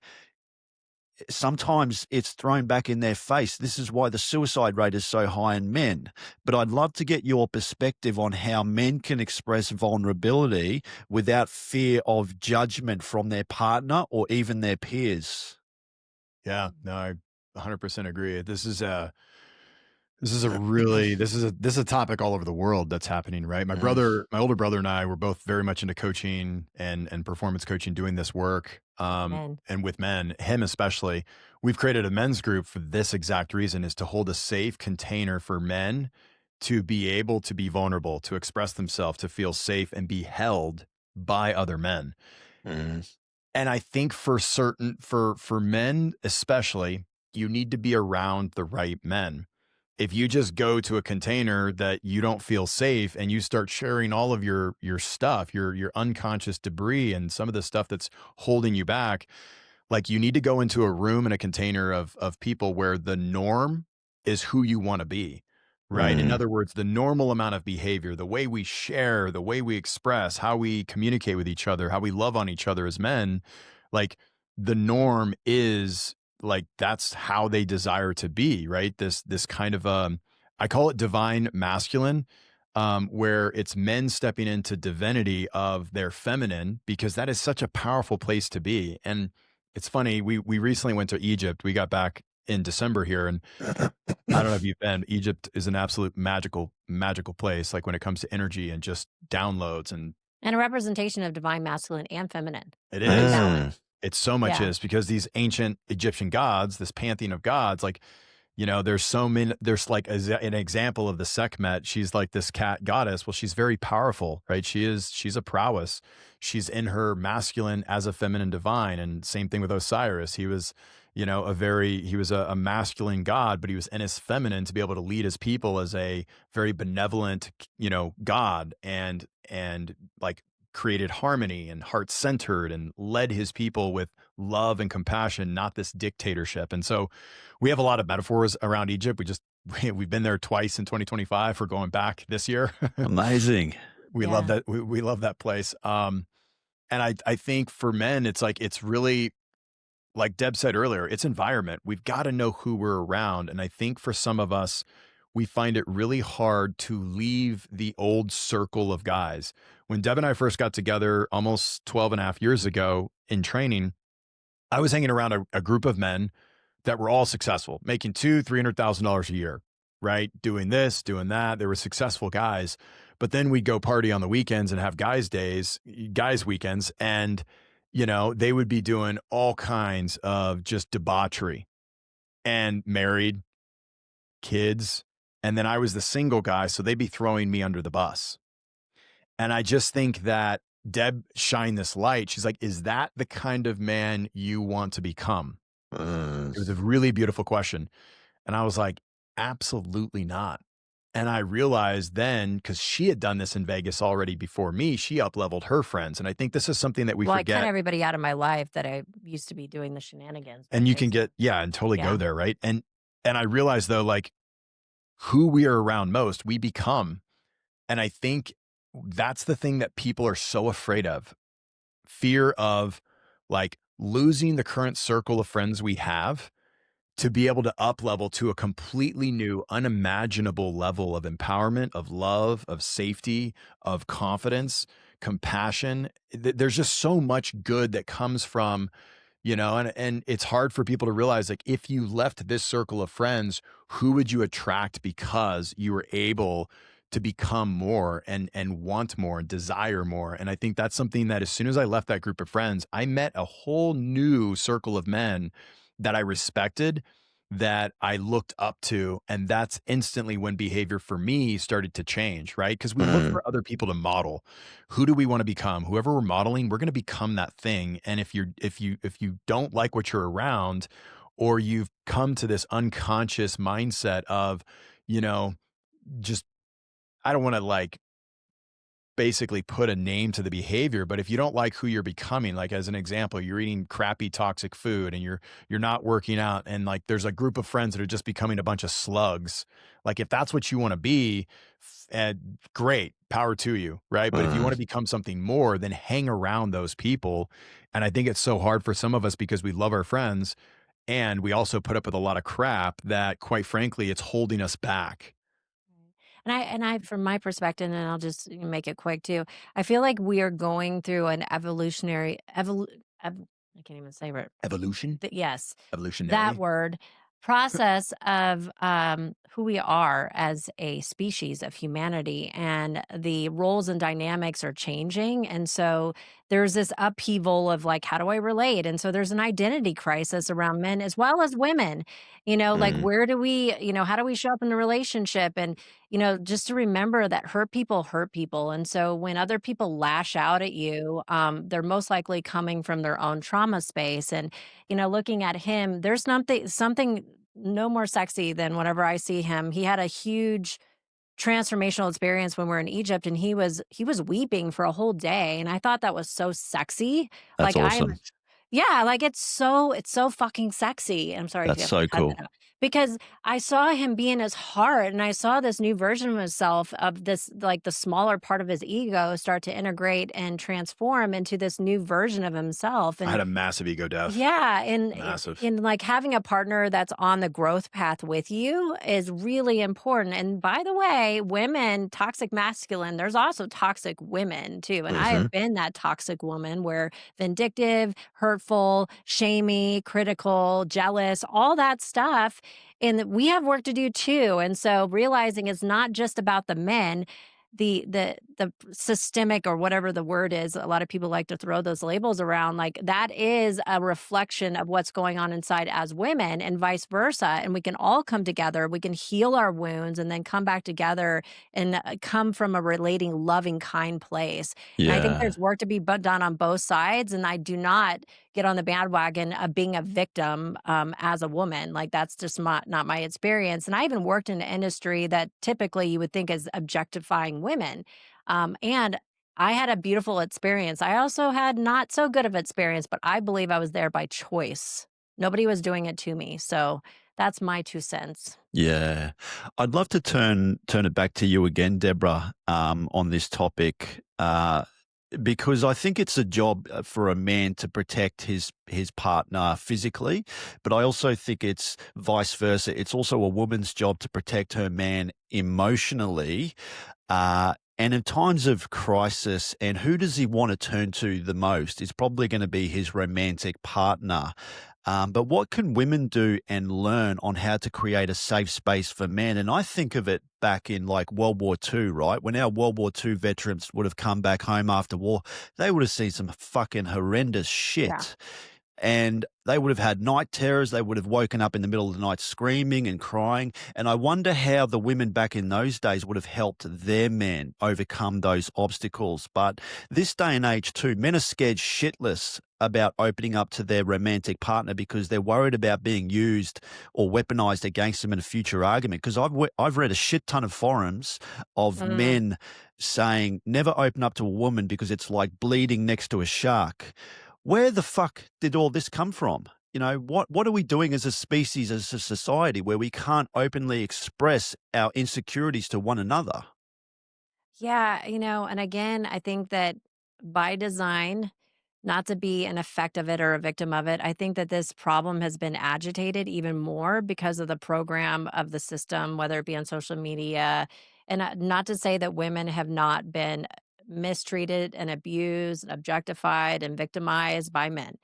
sometimes it's thrown back in their face. This is why the suicide rate is so high in men. But I'd love to get your perspective on how men can express vulnerability without fear of judgment from their partner or even their peers. Yeah, no, I 100% agree. This is a topic all over the world that's happening, right? My older brother and I were both very much into coaching and performance coaching, doing this work. Men. And with men, him especially, we've created a men's group for this exact reason, is to hold a safe container for men to be able to be vulnerable, to express themselves, to feel safe and be held by other men. Mm. And I think for men especially, you need to be around the right men. If you just go to a container that you don't feel safe and you start sharing all of your stuff, your unconscious debris and some of the stuff that's holding you back, like you need to go into a room and a container of people where the norm is who you want to be, right? In other words, the normal amount of behavior, the way we share, the way we express, how we communicate with each other, how we love on each other as men, like the norm is like that's how they desire to be, right? This kind of I call it divine masculine, where it's men stepping into divinity of their feminine, because that is such a powerful place to be. And it's funny, we recently went to Egypt. We got back in December here, and I don't know if you've been. Egypt is an absolute magical place, like when it comes to energy and just downloads, and And a representation of divine masculine and feminine. it Very is. balanced. It so much Yeah. is, because these ancient Egyptian gods, this pantheon of gods, like, there's so many, there's like an example of the Sekhmet. She's like this cat goddess. Well, she's very powerful, right? She's a prowess. She's in her masculine as a feminine divine. And same thing with Osiris. He was, a masculine god, but he was in his feminine to be able to lead his people as a very benevolent, god, and like created harmony and heart-centered and led his people with love and compassion, not this dictatorship. And so we have a lot of metaphors around Egypt. We've been there twice in 2025. We're going back this year. Amazing. We love that. We love that place. And I think for men, it's really, like Deb said earlier, it's environment. We've got to know who we're around. And I think for some of us, we find it really hard to leave the old circle of guys. When Deb and I first got together almost 12 and a half years ago in training, I was hanging around a group of men that were all successful, making $200,000-$300,000 a year, right? Doing this, doing that. They were successful guys. But then we'd go party on the weekends and have guys weekends. And, they would be doing all kinds of just debauchery, and married, kids. And then I was the single guy, so they'd be throwing me under the bus. And I just think that Deb shined this light. She's like, is that the kind of man you want to become? It was a really beautiful question. And I was like, absolutely not. And I realized then, because she had done this in Vegas already before me, she up-leveled her friends. And I think this is something that we I forget. cut everybody out of my life that I used to be doing the shenanigans. And you can get, and totally go there, right? And I realized though, like, who we are around most, we become. And I think that's the thing that people are so afraid of. Fear of like losing the current circle of friends we have to be able to up level to a completely new, unimaginable level of empowerment, of love, of safety, of confidence, compassion. There's just so much good that comes from, and it's hard for people to realize, like, if you left this circle of friends, who would you attract because you were able to become more and want more and desire more. And I think that's something that as soon as I left that group of friends, I met a whole new circle of men that I respected, that I looked up to. And that's instantly when behavior for me started to change, right? Because we look Mm. for other people to model. Who do we want to become? Whoever we're modeling, we're going to become that thing. And if you don't like what you're around, or you've come to this unconscious mindset of, you know, just I don't want to like basically put a name to the behavior, but if you don't like who you're becoming, like as an example, you're eating crappy toxic food and you're not working out, and like there's a group of friends that are just becoming a bunch of slugs. Like if that's what you want to be, great, power to you, right? But if you want to Mm. become something more, then hang around those people. And I think it's so hard for some of us because we love our friends and we also put up with a lot of crap that quite frankly, it's holding us back. Right. And I from my perspective, and I'll just make it quick too, I feel like we are going through an evolutionary I can't even say it. Evolution, Yes, that evolutionary. word, process of who we are as a species of humanity, and the roles and dynamics are changing. And so there's this upheaval of like, how do I relate? And so there's an identity crisis around men as well as women, like Mm. where do we, how do we show up in the relationship? And, just to remember that hurt people hurt people. And so when other people lash out at you, they're most likely coming from their own trauma space. And looking at him, there's something no more sexy than whenever I see him. He had a huge transformational experience when we are in Egypt, and he was weeping for a whole day, and I thought that was so sexy. That's Like, I am awesome. yeah, like, it's so fucking sexy. I'm sorry if you That's have to so cut that cool. out. Because I saw him be in his heart, and I saw this new version of himself, of this like, the smaller part of his ego start to integrate and transform into this new version of himself. I And had a massive ego death. yeah, and Massive. in like having a partner that's on the growth path with you is really important. And by the way, women, toxic masculine, there's also toxic women too. And I Mhm. have been that toxic woman where vindictive, hurtful, shamey, critical, jealous, all that stuff. And that we have work to do too. And so realizing it's not just about the men, the systemic, or whatever the word is, a lot of people like to throw those labels around, like that is a reflection of what's going on inside as women, and vice versa. And we can all come together, we can heal our wounds, and then come back together and come from a relating, loving, kind place. And I think Yeah. there's work to be done on both sides, and I do not get on the bandwagon of being a victim, as a woman. Like that's just not my experience. And I even worked in an industry that typically you would think is objectifying women. And I had a beautiful experience. I also had not so good of experience, but I believe I was there by choice. Nobody was doing it to me. So that's my 2 cents. Yeah. I'd love to turn it back to you again, Deborah, on this topic, because I think it's a job for a man to protect his partner physically, but I also think it's vice versa. It's also a woman's job to protect her man emotionally. And in times of crisis, and who does he want to turn to the most? It's probably going to be his romantic partner. But what can women do and learn on how to create a safe space for men? And I think of it back in like World War II, right? When our World War II veterans would have come back home after war, they would have seen some fucking horrendous Yeah. shit. And they would have had night terrors. They would have woken up in the middle of the night screaming and crying. And I wonder how the women back in those days would have helped their men overcome those obstacles. But this day and age, too, men are scared shitless about opening up to their romantic partner because they're worried about being used or weaponized against them in a future argument. Because I've read a shit ton of forums of Mm. men saying, never open up to a woman because it's like bleeding next to a shark. Where the fuck did all this come from? What are we doing as a species, as a society, where we can't openly express our insecurities to one another? Yeah, and again, I think that by design, not to be an effect of it or a victim of it, I think that this problem has been agitated even more because of the program of the system, whether it be on social media. And not to say that women have not been mistreated and abused, and objectified and victimized by men.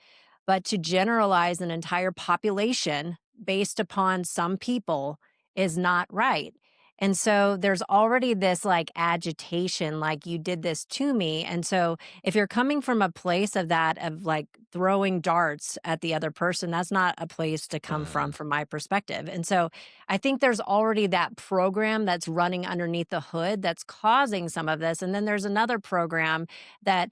But to generalize an entire population based upon some people is not right. And so there's already this like agitation, like you did this to me. And so if you're coming from a place of that, of like throwing darts at the other person, that's not a place to come from my perspective. And so I think there's already that program that's running underneath the hood that's causing some of this. And then there's another program that,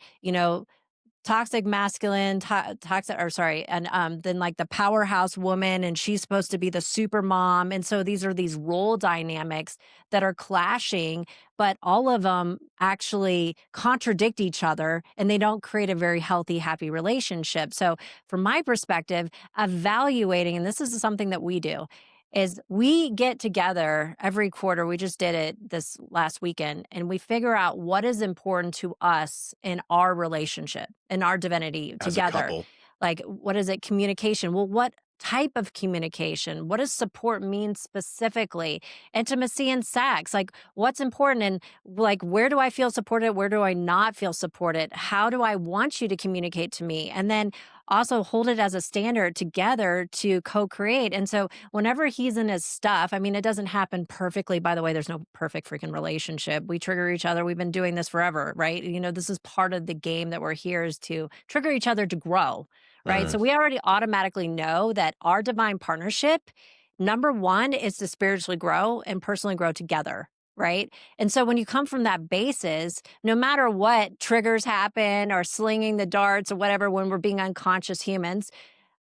toxic masculine, toxic, or sorry, and then like the powerhouse woman, and she's supposed to be the super mom. And so these are these role dynamics that are clashing, but all of them actually contradict each other and they don't create a very healthy, happy relationship. So, from my perspective, evaluating, and this is something that we do, is we get together every quarter. We just did it this last weekend, and we figure out what is important to us in our relationship, in our divinity As a together. couple. Like, what is it? Communication. Well, what type of communication? What does support mean specifically? Intimacy and sex. Like, what's important? And like, where do I feel supported? Where do I not feel supported? How do I want you to communicate to me? And then also hold it as a standard together to co-create. And so whenever he's in his stuff, I mean, it doesn't happen perfectly. By the way, there's no perfect freaking relationship. We trigger each other. We've been doing this forever, right? This is part of the game that we're here, is to trigger each other to grow, right? So we already automatically know that our divine partnership, number one, is to spiritually grow and personally grow together. Right. And so when you come from that basis, no matter what triggers happen or slinging the darts or whatever, when we're being unconscious humans,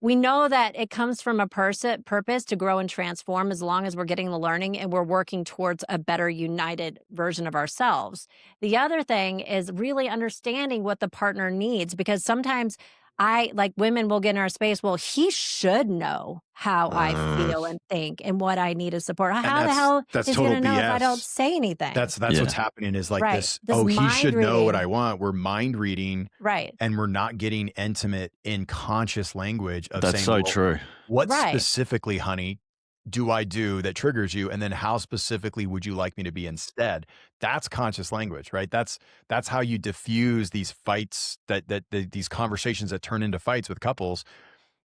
we know that it comes from a purpose to grow and transform, as long as we're getting the learning and we're working towards a better united version of ourselves. The other thing is really understanding what the partner needs, because sometimes like women will get in our space. Well, he should know how I feel and think and what I need to support. How the hell that's is he total going to know if I don't BS. say anything? That's what's happening, is like Right. this, This oh, he mind should know what reading. I want. We're mind reading, Right. and we're not getting intimate in conscious language of That's saying, so well, true. what Right. specifically, honey, do I do that triggers you? And then how specifically would you like me to be instead? That's conscious language, right? That's how you diffuse these fights, these conversations that turn into fights with couples,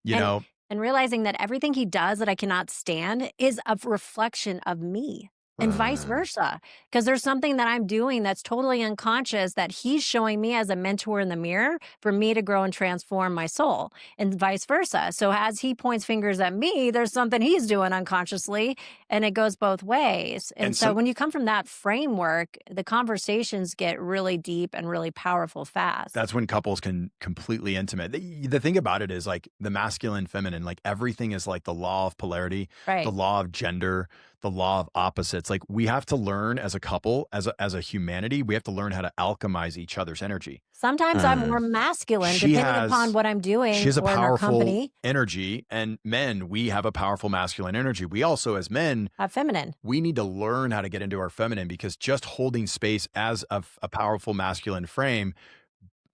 And realizing that everything he does that I cannot stand is a reflection of me, and vice versa. Because there's something that I'm doing that's totally unconscious that he's showing me as a mentor in the mirror for me to grow and transform my soul, and vice versa. So as he points fingers at me, there's something he's doing unconsciously, and it goes both ways. And so when you come from that framework, the conversations get really deep and really powerful fast. That's when couples can completely intimate. The thing about it is, like, the masculine, feminine, like everything is like the law of polarity, Right. the law of gender, the law of opposites. Like, we have to learn as a couple, as a humanity, we have to learn how to alchemize each other's energy. Sometimes I'm more masculine, depending upon what I'm doing She has a or in our powerful company. energy, and men, we have a powerful masculine energy. We also, as men, Have feminine. we need to learn how to get into our feminine, because just holding space as a powerful masculine frame,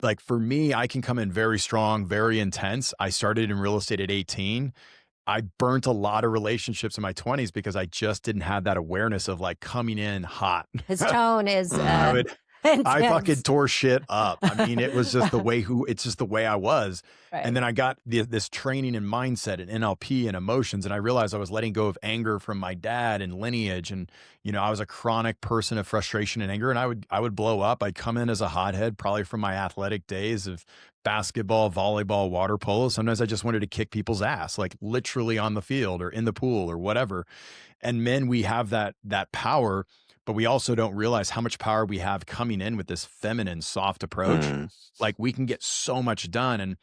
like for me, I can come in very strong, very intense. I started in real estate at 18. I burnt a lot of relationships in my 20s because I just didn't have that awareness of like coming in hot. His tone is I fucking intense. tore shit up. I mean, it was just it's just the way I was. Right. And then I got this training in mindset and NLP and emotions. And I realized I was letting go of anger from my dad and lineage. And, I was a chronic person of frustration and anger. And I would blow up. I'd come in as a hothead, probably from my athletic days of basketball, volleyball, water polo. Sometimes I just wanted to kick people's ass, like literally on the field or in the pool or whatever. And men, we have that power, but we also don't realize how much power we have coming in with this feminine, soft approach. Like, we can get so much done. And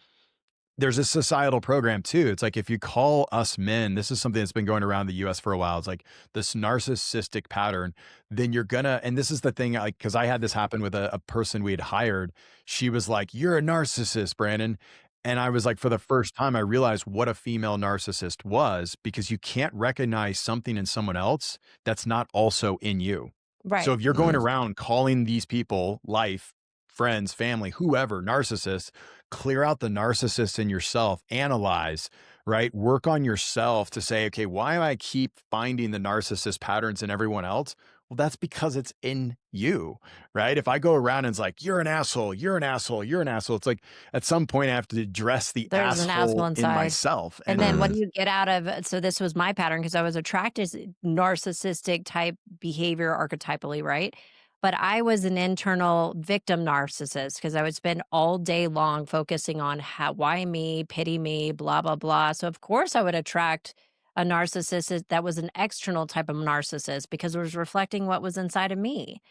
there's a societal program too. It's like, if you call us men, this is something that's been going around the US for a while. It's like this narcissistic pattern, then you're gonna, and this is the thing, like, cause I had this happen with a person we had hired. She was like, "You're a narcissist, Brandon." And I was like, for the first time, I realized what a female narcissist was, because you can't recognize something in someone else that's not also in you. Right. So if you're going around calling these people, life, friends, family, whoever, narcissists, clear out the narcissist in yourself, analyze, right? Work on yourself to say, okay, why do I keep finding the narcissist patterns in everyone else? Well, that's because it's in you, right? If I go around and it's like, you're an asshole, you're an asshole, you're an asshole, it's like at some point I have to address the There's an asshole asshole in inside. myself. And And then what Mm. do you get out of so this was my pattern because I was attracted to narcissistic type behavior archetypally, right? But I was an internal victim narcissist because I would spend all day long focusing on why me, pity me, blah, blah, blah. So of course I would attract a narcissist that was an external type of narcissist because it was reflecting what was inside of me,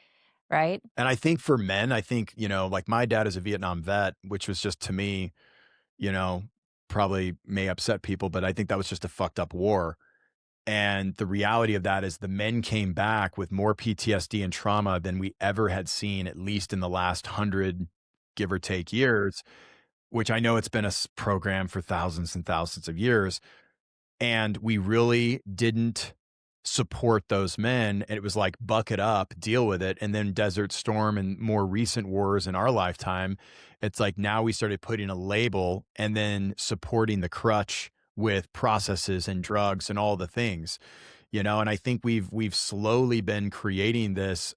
right? I think for men, I think, like my dad is a Vietnam vet, which was just to me, you know, probably may upset people, but I think that was just a fucked up war. And the reality of that is the men came back with more PTSD and trauma than we ever had seen, at least in the last 100, give or take years, which I know it's been a program for thousands and thousands of years. And we really didn't support those men. And it was like, buck it up, deal with it. And then Desert Storm and more recent wars in our lifetime, it's like now we started putting a label and then supporting the crutch with processes and drugs and all the things, and I think we've slowly been creating this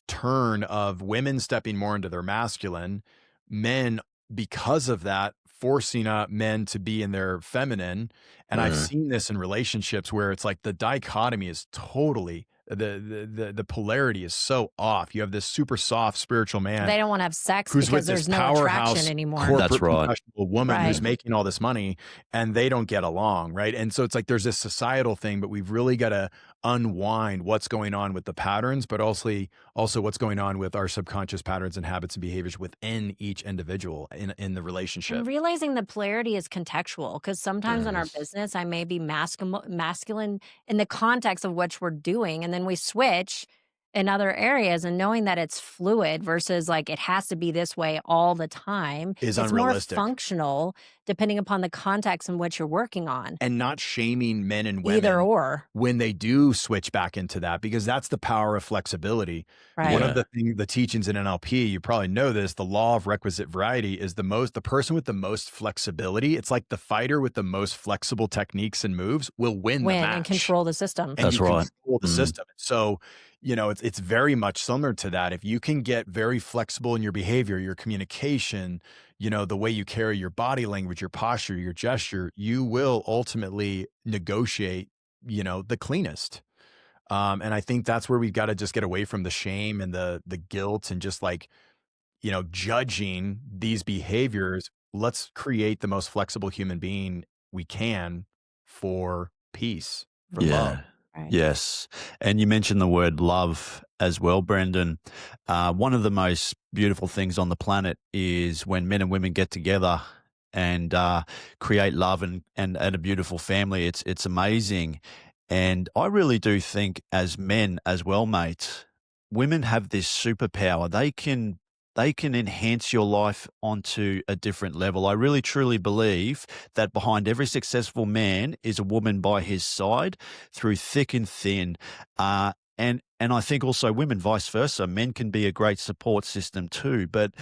turn of women stepping more into their masculine, men, because of that, forcing up men to be in their feminine. And I've seen this in relationships where it's like the dichotomy is totally the polarity is so off. You have this super soft spiritual man They don't want to have sex who's because with this there's no attraction powerhouse anymore. corporate That's right. professional woman Right. who's making all this money, and they don't get along, right? And so it's like there's this societal thing, but we've really got to unwind what's going on with the patterns, but also what's going on with our subconscious patterns and habits and behaviors within each individual in the relationship. And realizing the polarity is contextual because sometimes in our Mhm. business, I may be masculine in the context of which we're doing. And then we switch in other areas and knowing that it's fluid versus like it has to be this way all the time. Is It's more unrealistic. functional depending upon the context in which you're working on. And not shaming men and women Either or. when they do switch back into that, because that's the power of flexibility. Right. One of the teachings in NLP, you probably know this, the law of requisite variety is the person with the most flexibility. It's like the fighter with the most flexible techniques and moves will win the match And control the system. and That's you right. control the Mm. system. So, it's very much similar to that. If you can get very flexible in your behavior, your communication, the way you carry your body language, your posture, your gesture, you will ultimately negotiate, the cleanest. And I think that's where we've got to just get away from the shame and the guilt and just like, judging these behaviors. Let's create the most flexible human being we can for peace, for love. Right. Yes. And you mentioned the word love as well, Brendan. One of the most beautiful things on the planet is when men and women get together and create love and a beautiful family. It's amazing. And I really do think as men as well, mate, women have this superpower. They can enhance your life onto a different level. I really truly believe that behind every successful man is a woman by his side through thick and thin. And I think also women vice versa. Men can be a great support system too. But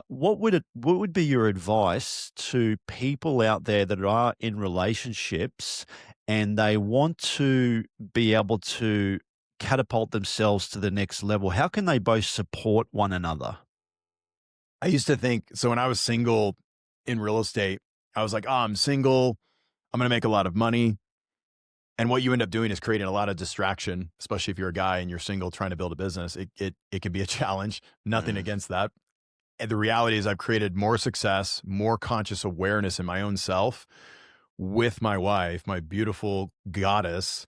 what would be your advice to people out there that are in relationships and they want to be able to catapult themselves to the next level? How can they both support one another? I used to think, so when I was single in real estate, I was like, oh, I'm single. I'm going to make a lot of money. And what you end up doing is creating a lot of distraction, especially if you're a guy and you're single trying to build a business. It can be a challenge. Nothing Mm. against that. And the reality is I've created more success, more conscious awareness in my own self with my wife, my beautiful goddess,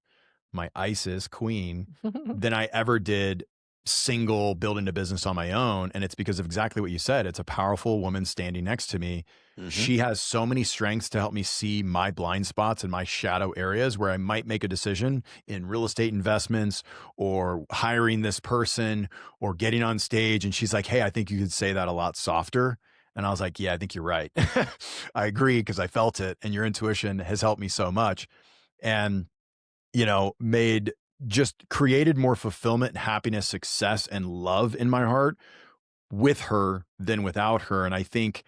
my Isis queen, than I ever did single building a business on my own. And it's because of exactly what you said. It's a powerful woman standing next to me. Mhm. She has so many strengths to help me see my blind spots and my shadow areas where I might make a decision in real estate investments or hiring this person or getting on stage. And she's like, hey, I think you could say that a lot softer. And I was like, yeah, I think you're right. I agree because I felt it. And your intuition has helped me so much. And, created more fulfillment, happiness, success, and love in my heart with her than without her. And I think,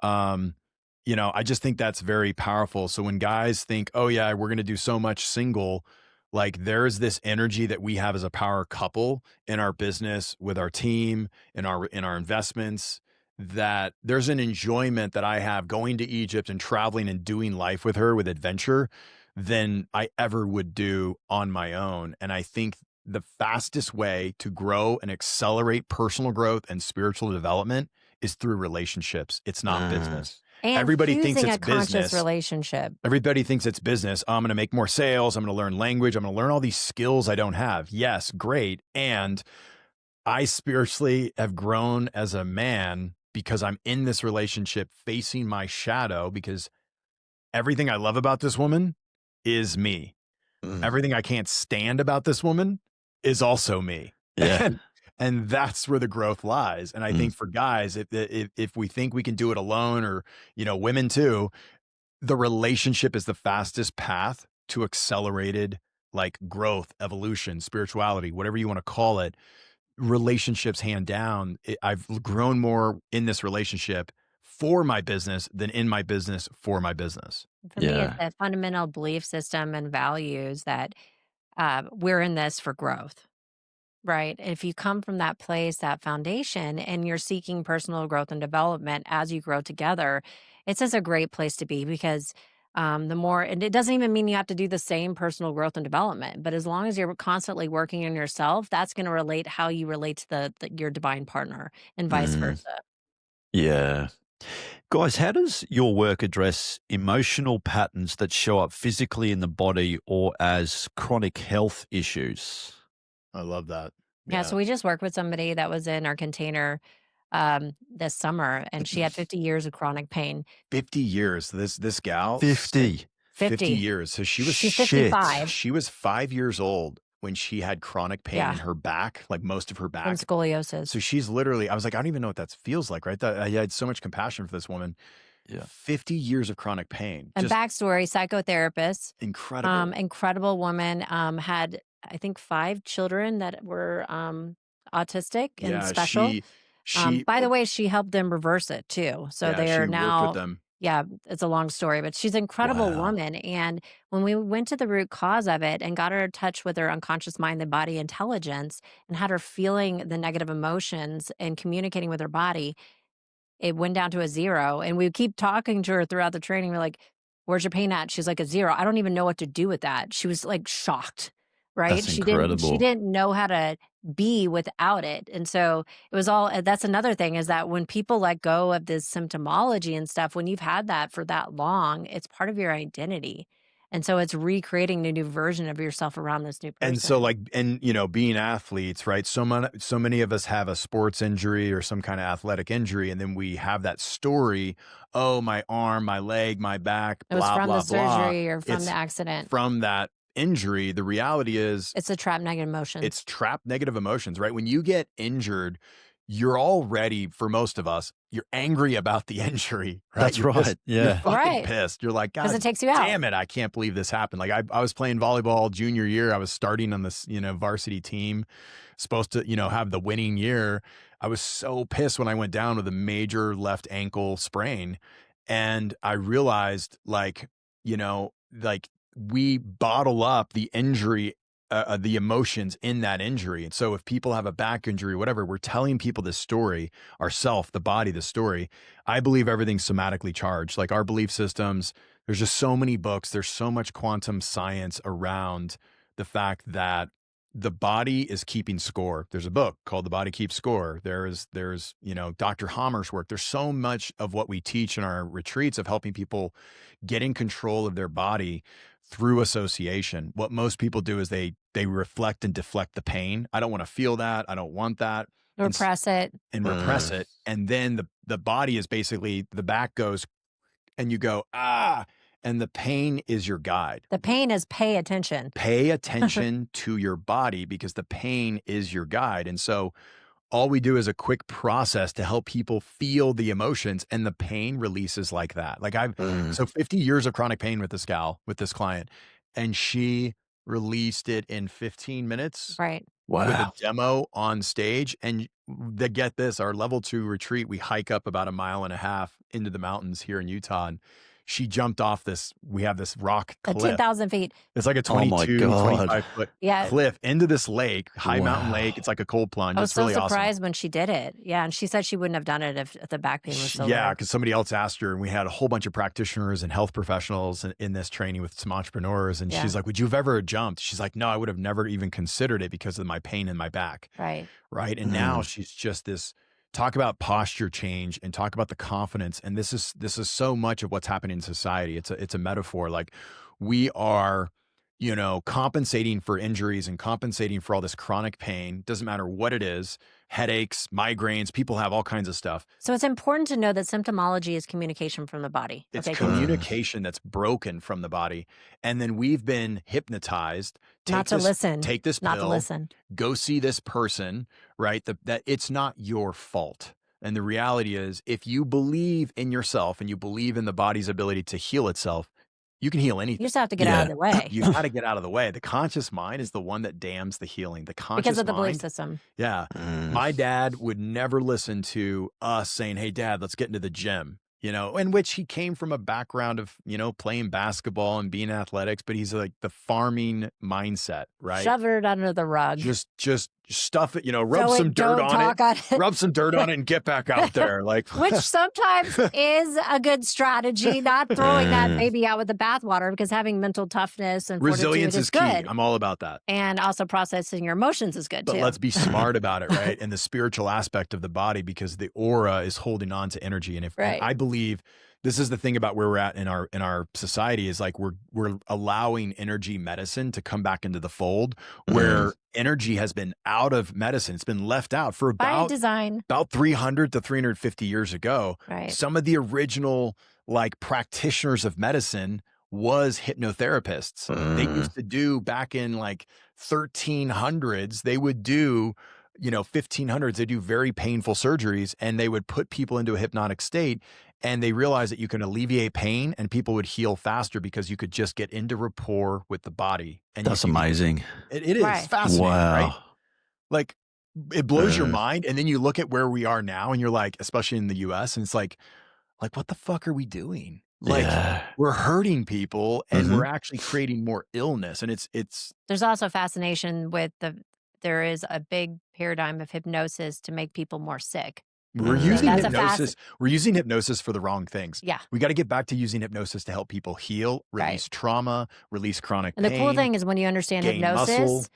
I just think that's very powerful. So when guys think, oh yeah, we're going to do so much single, Like there's this energy that we have as a power couple in our business, with our team, in our investments, that there's an enjoyment that I have going to Egypt and traveling and doing life with her, with adventure, than I ever would do on my own. And I think the fastest way to grow and accelerate personal growth and spiritual development is through relationships. It's not business. And Everybody thinks choosing it's a conscious business. relationship. Everybody thinks it's business. Oh, I'm going to make more sales. I'm going to learn language. I'm going to learn all these skills I don't have. Yes, great. And I spiritually have grown as a man because I'm in this relationship facing my shadow, because everything I love about this woman is me. Everything I can't stand about this woman is also me. Yeah. And that's where the growth lies. And I think for guys, if we think we can do it alone, or, women too, the relationship is the fastest path to accelerated like growth, evolution, spirituality, whatever you want to call it. Relationships, hand down. I've grown more in this relationship for my business than in my business for my business. For me, it's a fundamental belief system and values that we're in this for growth, right? If you come from that place, that foundation, and you're seeking personal growth and development as you grow together, it's just a great place to be, because the more, and it doesn't even mean you have to do the same personal growth and development, but as long as you're constantly working on yourself, that's going to relate how you relate to your divine partner, and vice versa. Yeah. Guys, how does your work address emotional patterns that show up physically in the body or as chronic health issues? I love that. Yeah, so we just worked with somebody that was in our container this summer, and she had 50 years of chronic pain. 50 years. This gal, 50. 50 years. So she's She's 55 She was 5 years old when she had chronic pain Yeah. in her back, like most of her from back. scoliosis. So she's literally, I was like, I don't even know what that feels like, right? I had so much compassion for this woman. Yeah. 50 years of chronic pain. And Just backstory, psychotherapist, incredible. incredible woman, had, I think, 5 children that were autistic and Yeah, special. she By the way, she helped them reverse it too. So yeah, they she are worked with now, them. yeah, it's a long story, but she's an incredible Wow. woman. And when we went to the root cause of it and got her in touch with her unconscious mind, the body intelligence, and had her feeling the negative emotions and communicating with her body, it went down to a 0. And we keep talking to her throughout the training. We're like, "Where's your pain at?" She's like, "A 0. I don't even know what to do with that." She was like shocked, right? That's She incredible. didn't know how to be without it. And so it was all, that's another thing, is that when people let go of this symptomology and stuff, when you've had that for that long, it's part of your identity. And so it's recreating a new version of yourself around this new person. And so being athletes, right? So many of us have a sports injury or some kind of athletic injury. And then we have that story. Oh, my arm, my leg, my back, it was blah, from blah, the blah. surgery or from It's the accident. from that injury. The reality is It's a trapped negative emotions. it's trapped negative emotions, right? When you get injured, you're already, for most of us, you're angry about the injury, right? That's You're right. pissed. You're Yeah. fucking Right. pissed. You're like, because God it takes you out. damn it, I can't believe this happened. Like I was playing volleyball junior year. I was starting on this, varsity team, supposed to, have the winning year. I was so pissed when I went down with a major left ankle sprain. And I realized like we bottle up the injury, the emotions in that injury. And so if people have a back injury, whatever, we're telling people this story, ourself, the body, the story. I believe everything's somatically charged. Like our belief systems, there's just so many books. There's so much quantum science around the fact that the body is keeping score. There's a book called The Body Keeps Score. There's Dr. Hammer's work. There's so much of what we teach in our retreats of helping people get in control of their body through association. What most people do is they reflect and deflect the pain. I don't want to feel that. I don't want that. Repress it. And repress it. And then the body is basically, the back goes and you go, ah, and the pain is your guide. The pain is pay attention. Pay attention to your body, because the pain is your guide. And so all we do is a quick process to help people feel the emotions, and the pain releases like that. Like so 50 years of chronic pain with this client, and she released it in 15 minutes. Right. Wow. With a demo on stage. And get this, our level 2 retreat, we hike up about 1.5 miles into the mountains here in Utah. And she jumped off this, we have this rock cliff. 10,000 feet. It's like a Oh my 22, God. 25 foot Yeah. cliff into this lake, high mountain Wow. lake. It's like a cold plunge. I was It's so really awesome. surprised when she did it. Yeah. And she said she wouldn't have done it if the back pain was so Yeah, bad. because somebody else asked her, and we had a whole bunch of practitioners and health professionals in this training with some entrepreneurs. And Yeah. she's like, would you have ever jumped? She's like, no, I would have never even considered it because of my pain in my back. Right. Right. And now she's just this, talk about posture change and talk about the confidence. And this is so much of what's happening in society. It's a metaphor. Like we are, you know, compensating for injuries and compensating for all this chronic pain. Doesn't matter what it is, headaches, migraines, people have all kinds of stuff. So it's important to know that symptomology is communication from the body. It's Okay. communication that's broken from the body. And then we've been hypnotized. Not to listen. Take this pill. Not to listen. Go see this person, right? That it's not your fault. And the reality is, if you believe in yourself and you believe in the body's ability to heal itself, you can heal anything. You just have to get out of the way. You got to get out of the way. The conscious mind is the one that dams the healing. The conscious because of the belief mind, system. yeah. My dad would never listen to us saying, hey, Dad, let's get into the gym, you know, in which he came from a background of, you know, playing basketball and being athletics, but he's like the farming mindset, right? Shove it under the rug. Just stuff it, you know, rub some dirt on it, rub some dirt on it and get back out there. Like, which sometimes is a good strategy, not throwing that baby out with the bathwater, because having mental toughness and resilience fortitude is good. key. I'm all about that. And also processing your emotions is good but too. Let's be smart about it, right? And the spiritual aspect of the body, because the aura is holding on to energy. And if and I believe this is the thing about where we're at in our society is like we're allowing energy medicine to come back into the fold, where energy has been out of medicine. It's been left out for about 300 to 350 years ago. Right. Some of the original like practitioners of medicine was hypnotherapists. They used to do back in like 1300s, they would do, you know, 1500s, they do very painful surgeries and they would put people into a hypnotic state. And they realized that you can alleviate pain and people would heal faster because you could just get into rapport with the body. And that's amazing. It is fascinating, right? Like it blows your mind. And then you look at where we are now and you're like, especially in the US, and it's like, what the fuck are we doing? Like we're hurting people and we're actually creating more illness. And it's there's also fascination with there is a big paradigm of hypnosis to make people more sick. We're using hypnosis. We're using hypnosis for the wrong things. Yeah. We got to get back to using hypnosis to help people heal, release trauma, release chronic pain. And the cool thing is when you understand hypnosis,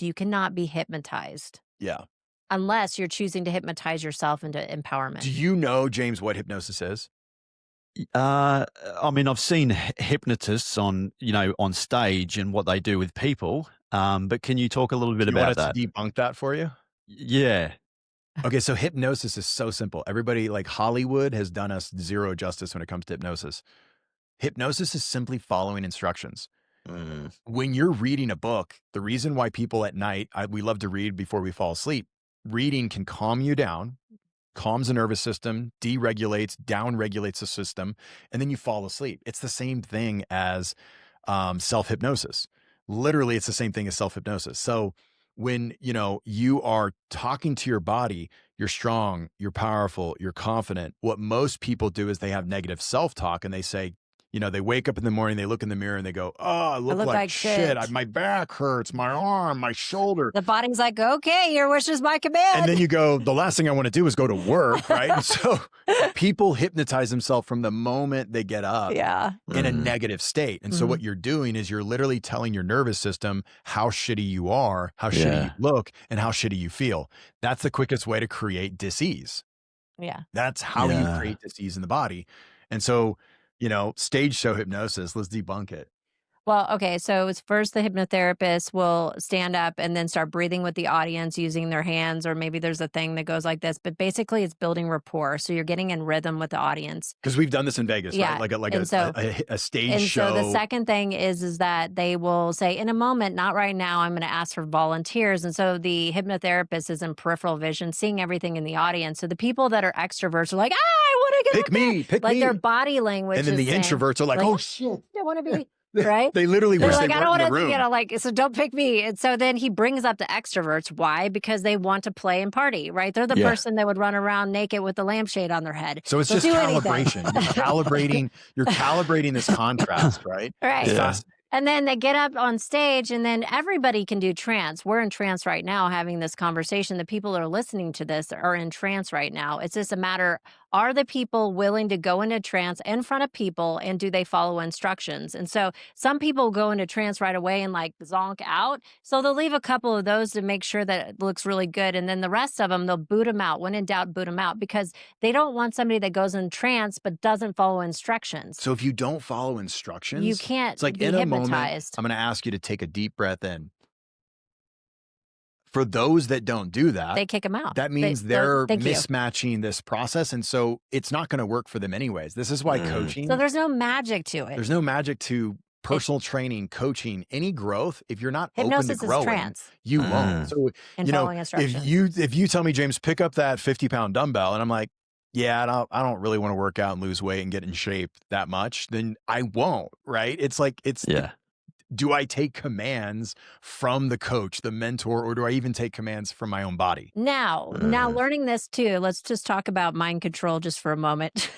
you cannot be hypnotized. Yeah. Unless you're choosing to hypnotize yourself into empowerment. Do you know, James, what hypnosis is? I mean, I've seen hypnotists on stage and what they do with people. But can you talk a little bit about that? To debunk that for you? Yeah. Okay, so hypnosis is so simple. Everybody, like Hollywood has done us zero justice when it comes to hypnosis. Hypnosis is simply following instructions. When you're reading a book, the reason why people at night, we love to read before we fall asleep, reading can calm you down, calms the nervous system, deregulates, downregulates the system, and then you fall asleep. It's the same thing as self-hypnosis. Literally, it's the same thing as self-hypnosis. So when, you are talking to your body, you're strong, you're powerful, you're confident. What most people do is they have negative self-talk and they say, they wake up in the morning, they look in the mirror and they go, oh, I look like shit. My back hurts, my arm, my shoulder. The body's like, okay, your wish is my command. And then you go, the last thing I want to do is go to work, right? And so people hypnotize themselves from the moment they get up in a negative state. And so what you're doing is you're literally telling your nervous system how shitty you are, how shitty you look, and how shitty you feel. That's the quickest way to create dis-ease. Yeah. That's how you create dis-ease in the body. And so, stage show hypnosis, let's debunk it. Well, okay. So it's first the hypnotherapist will stand up and then start breathing with the audience using their hands, or maybe there's a thing that goes like this, but basically it's building rapport. So you're getting in rhythm with the audience. Because we've done this in Vegas, right? Like a stage show. And so the second thing is that they will say, in a moment, not right now, I'm going to ask for volunteers. And so the hypnotherapist is in peripheral vision, seeing everything in the audience. So the people that are extroverts are like, I want to get pick me. Like their body language. And then the introverts are like, oh shit. I want to be. right? They literally They're wish like, they I weren't don't in the want to, room. like, so don't pick me. And so then he brings up the extroverts. Why? Because they want to play and party, right? They're the person that would run around naked with the lampshade on their head. So it's They'll just do anything. calibration. You're calibrating this contrast, right? Right. It's fascinating. And then they get up on stage, and then everybody can do trance. We're in trance right now having this conversation. The people that are listening to this are in trance right now. It's just a matter, are the people willing to go into trance in front of people, and do they follow instructions? And so some people go into trance right away and like zonk out. So they'll leave a couple of those to make sure that it looks really good. And then the rest of them, they'll boot them out. When in doubt, boot them out, because they don't want somebody that goes in trance but doesn't follow instructions. So if you don't follow instructions, You can't it's like be in a moment, hypnotized. I'm going to ask you to take a deep breath in. For those that don't do that, They kick them out. that means they're thank you. mismatching this process. And so it's not going to work for them anyways. This is why coaching, So there's no magic to it. there's no magic to personal training, coaching, any growth. If you're not Hypnosis open to is growing, trance you won't. So, and you know, following instructions. if you tell me, James, pick up that 50-pound dumbbell, and I'm like, yeah, I don't really want to work out and lose weight and get in shape that much, then I won't, right? It's like, do I take commands from the coach, the mentor, or do I even take commands from my own body? Now learning this too, let's just talk about mind control just for a moment.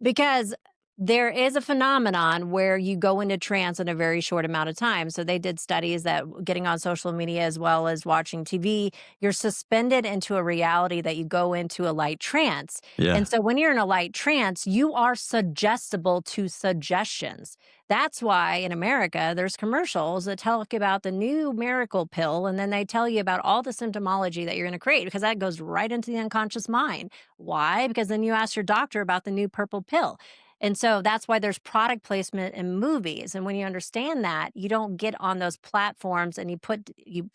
Because there is a phenomenon where you go into trance in a very short amount of time. So they did studies that getting on social media as well as watching TV, you're suspended into a reality that you go into a light trance. And so when you're in a light trance, you are suggestible to suggestions. That's why in America, there's commercials that talk about the new miracle pill, and then they tell you about all the symptomology that you're going to create, because that goes right into the unconscious mind. Why? Because then you ask your doctor about the new purple pill. And so that's why there's product placement in movies. And when you understand that, you don't get on those platforms and you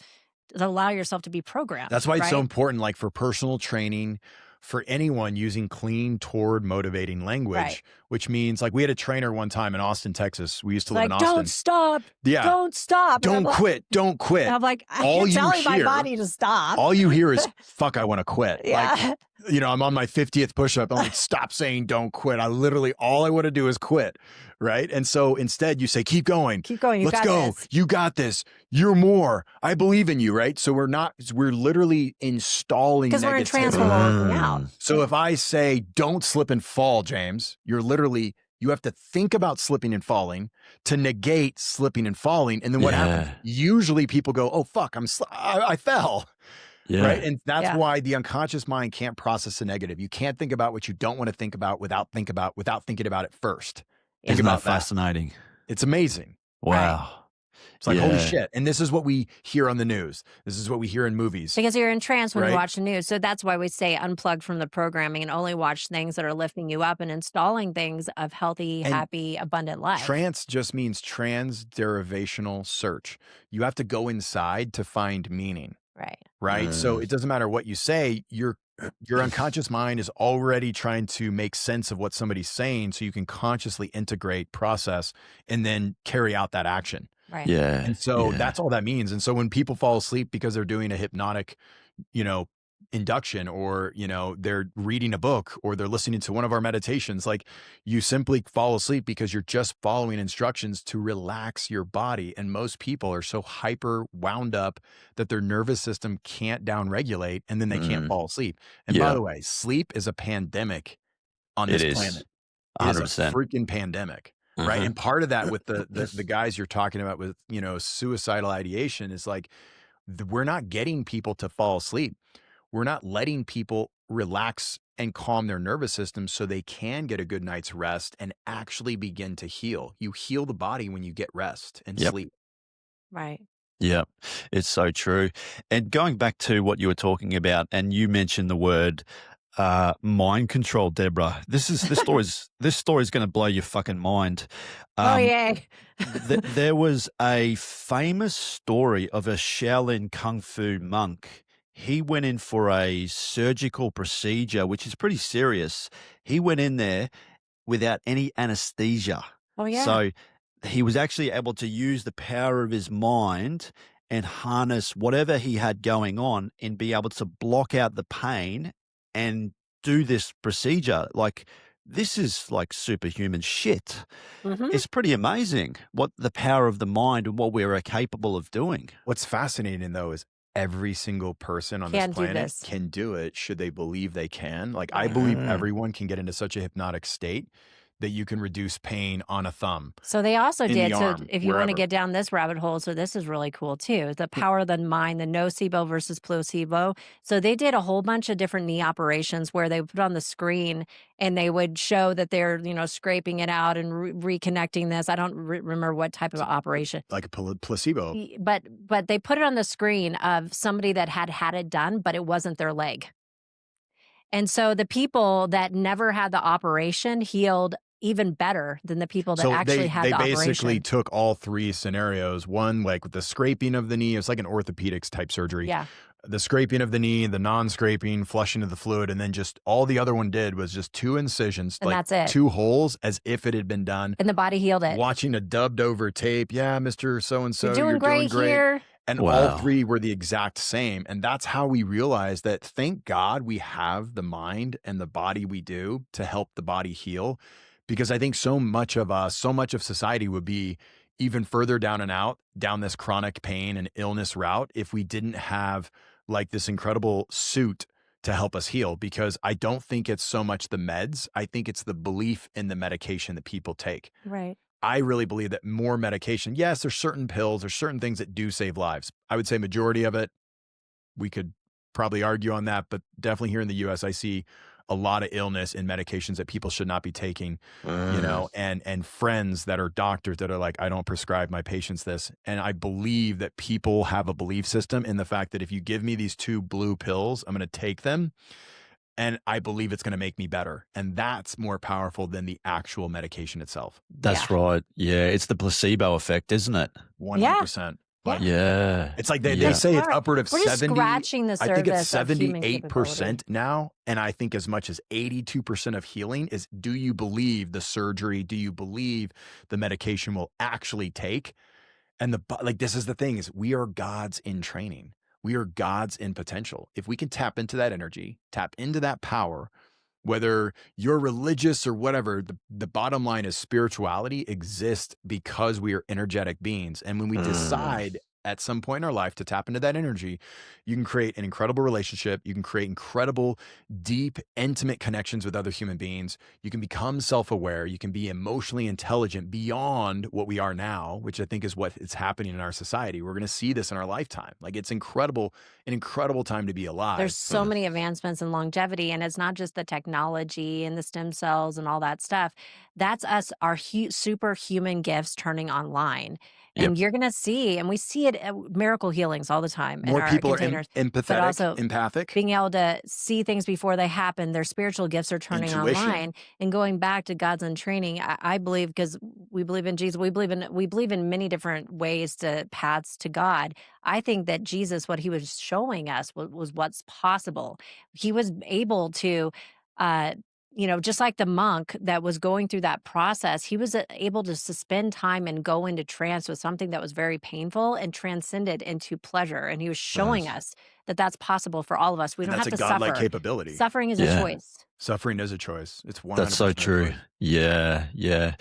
allow yourself to be programmed. That's why it's so right? important, like for personal training, for anyone using clean, toward motivating language, Right. which means like we had a trainer one time in Austin, Texas. We used to live Like, in Austin. don't stop. Yeah. Don't stop. And I'm Don't like- quit. Don't quit. And I'm like, I All can't you tell my hear- body to stop. All you hear is, fuck, I want to quit. Yeah. Like, you know, I'm on my 50th push-up. I'm like, stop saying don't quit. All I want to do is quit. Right. And so instead you say, keep going. Keep going. You Let's got go. this. You got this. You're more. I believe in you. Right. So we're literally installing Because we're in negativity. trance while we're working out. So if I say, don't slip and fall, James, you have to think about slipping and falling to negate slipping and falling. And then what happens? Usually people go, oh, fuck, I fell. Yeah. Right. And that's Yeah. why the unconscious mind can't process the negative. You can't think about what you don't want to think about without thinking about it first. Think Isn't about that fascinating? It's amazing. Wow. It's like, holy Yeah. shit. And this is what we hear on the news. This is what we hear in movies. Because you're in trance when Right. you watch the news. So that's why we say unplug from the programming and only watch things that are lifting you up and installing things of healthy, And happy, abundant life. Trance just means transderivational search. You have to go inside to find meaning. Right. Right. So it doesn't matter what you say, your unconscious mind is already trying to make sense of what somebody's saying so you can consciously integrate, process, and then carry out that action. Right. Yeah. And so yeah. that's all that means. And so when people fall asleep because they're doing a hypnotic, induction, or, they're reading a book, or they're listening to one of our meditations, like, you simply fall asleep because you're just following instructions to relax your body. And most people are so hyper wound up that their nervous system can't downregulate, and then they can't fall asleep. And by Yeah. the way, sleep is a pandemic on It this is. planet. It is a 100%. freaking pandemic. Right. And part of that with the guys you're talking about with, suicidal ideation is like, we're not getting people to fall asleep. We're not letting people relax and calm their nervous system so they can get a good night's rest and actually begin to heal. You heal the body when you get rest and Yep. sleep. Right. Yeah, it's so true. And going back to what you were talking about, and you mentioned the word mind control, Deborah. This story's going to blow your fucking mind. Oh, yay. There was a famous story of a Shaolin Kung Fu monk. He went in for a surgical procedure, which is pretty serious. He went in there without any anesthesia. Oh, yeah. So he was actually able to use the power of his mind and harness whatever he had going on and be able to block out the pain and do this procedure. Like, this is like superhuman shit. Mhm. It's pretty amazing what the power of the mind and what we're capable of doing. What's fascinating though is every single person on this Can do planet this. can do it should they believe they can. Like I Right. believe everyone can get into such a hypnotic state that you can reduce pain on a thumb. So they also in did, the so arm, if you want to wherever. get down this rabbit hole, so this is really cool too, the power of the mind, the nocebo versus placebo. So they did a whole bunch of different knee operations where they would put on the screen and they would show that they're, scraping it out and reconnecting this. I don't remember what type of operation. Like a placebo. But they put it on the screen of somebody that had it done, but it wasn't their leg. And so the people that never had the operation healed even better than the people that So actually had they the basically operation. took all three scenarios. One, like with the scraping of the knee, it's like an orthopedics type surgery. Yeah. The scraping of the knee, the non-scraping, flushing of the fluid, and then just all the other one did was just 2 incisions, And like that's it. 2 holes as if it had been done. And the body healed it. Watching a dubbed over tape. Yeah, Mr. So-and-so, You're doing great here. And Wow. all 3 were the exact same. And that's how we realized that, thank God we have the mind and the body we do to help the body heal. Because I think so much of society would be even further down and out, down this chronic pain and illness route if we didn't have like this incredible suit to help us heal. Because I don't think it's so much the meds. I think it's the belief in the medication that people take. Right. I really believe that more medication, yes, there's certain pills, there's certain things that do save lives. I would say majority of it, we could probably argue on that, but definitely here in the US, I see a lot of illness in medications that people should not be taking, and friends that are doctors that are like, I don't prescribe my patients this. And I believe that people have a belief system in the fact that if you give me these 2 blue pills, I'm going to take them. And I believe it's going to make me better. And that's more powerful than the actual medication itself. That's right. Yeah. It's the placebo effect, isn't it? 100%. Like, Yeah. it's like they Yeah. say it's upward of We're just 70. scratching the I think it's surface of human 78% now. And I think as much as 82% of healing is, do you believe the surgery? Do you believe the medication will actually take? And this is the thing is we are gods in training. We are gods in potential. If we can tap into that energy, tap into that power, whether you're religious or whatever, the bottom line is spirituality exists because we are energetic beings. And when we decide at some point in our life to tap into that energy, you can create an incredible relationship. You can create incredible, deep, intimate connections with other human beings. You can become self-aware. You can be emotionally intelligent beyond what we are now, which I think is what is happening in our society. We're going to see this in our lifetime. Like it's incredible, an incredible time to be alive. There's so many advancements in longevity, and it's not just the technology and the stem cells and all that stuff. That's us, our superhuman gifts turning online. And you're going to see, and we see it at miracle healings all the time. More in our people containers, are empathetic, but also empathic. being able to see things before they happen. Their spiritual gifts are turning Intuition. online. And going back to God's untraining, I believe, because we believe in Jesus, we believe in many different ways to paths to God. I think that Jesus, what he was showing us was what's possible. He was able to just like the monk that was going through that process, he was able to suspend time and go into trance with something that was very painful and transcend it into pleasure. And he was showing us that that's possible for all of us. We don't have to That's a godlike suffer. capability. Suffering is a choice. Suffering is a choice. It's 100% That's so a true. choice. Yeah.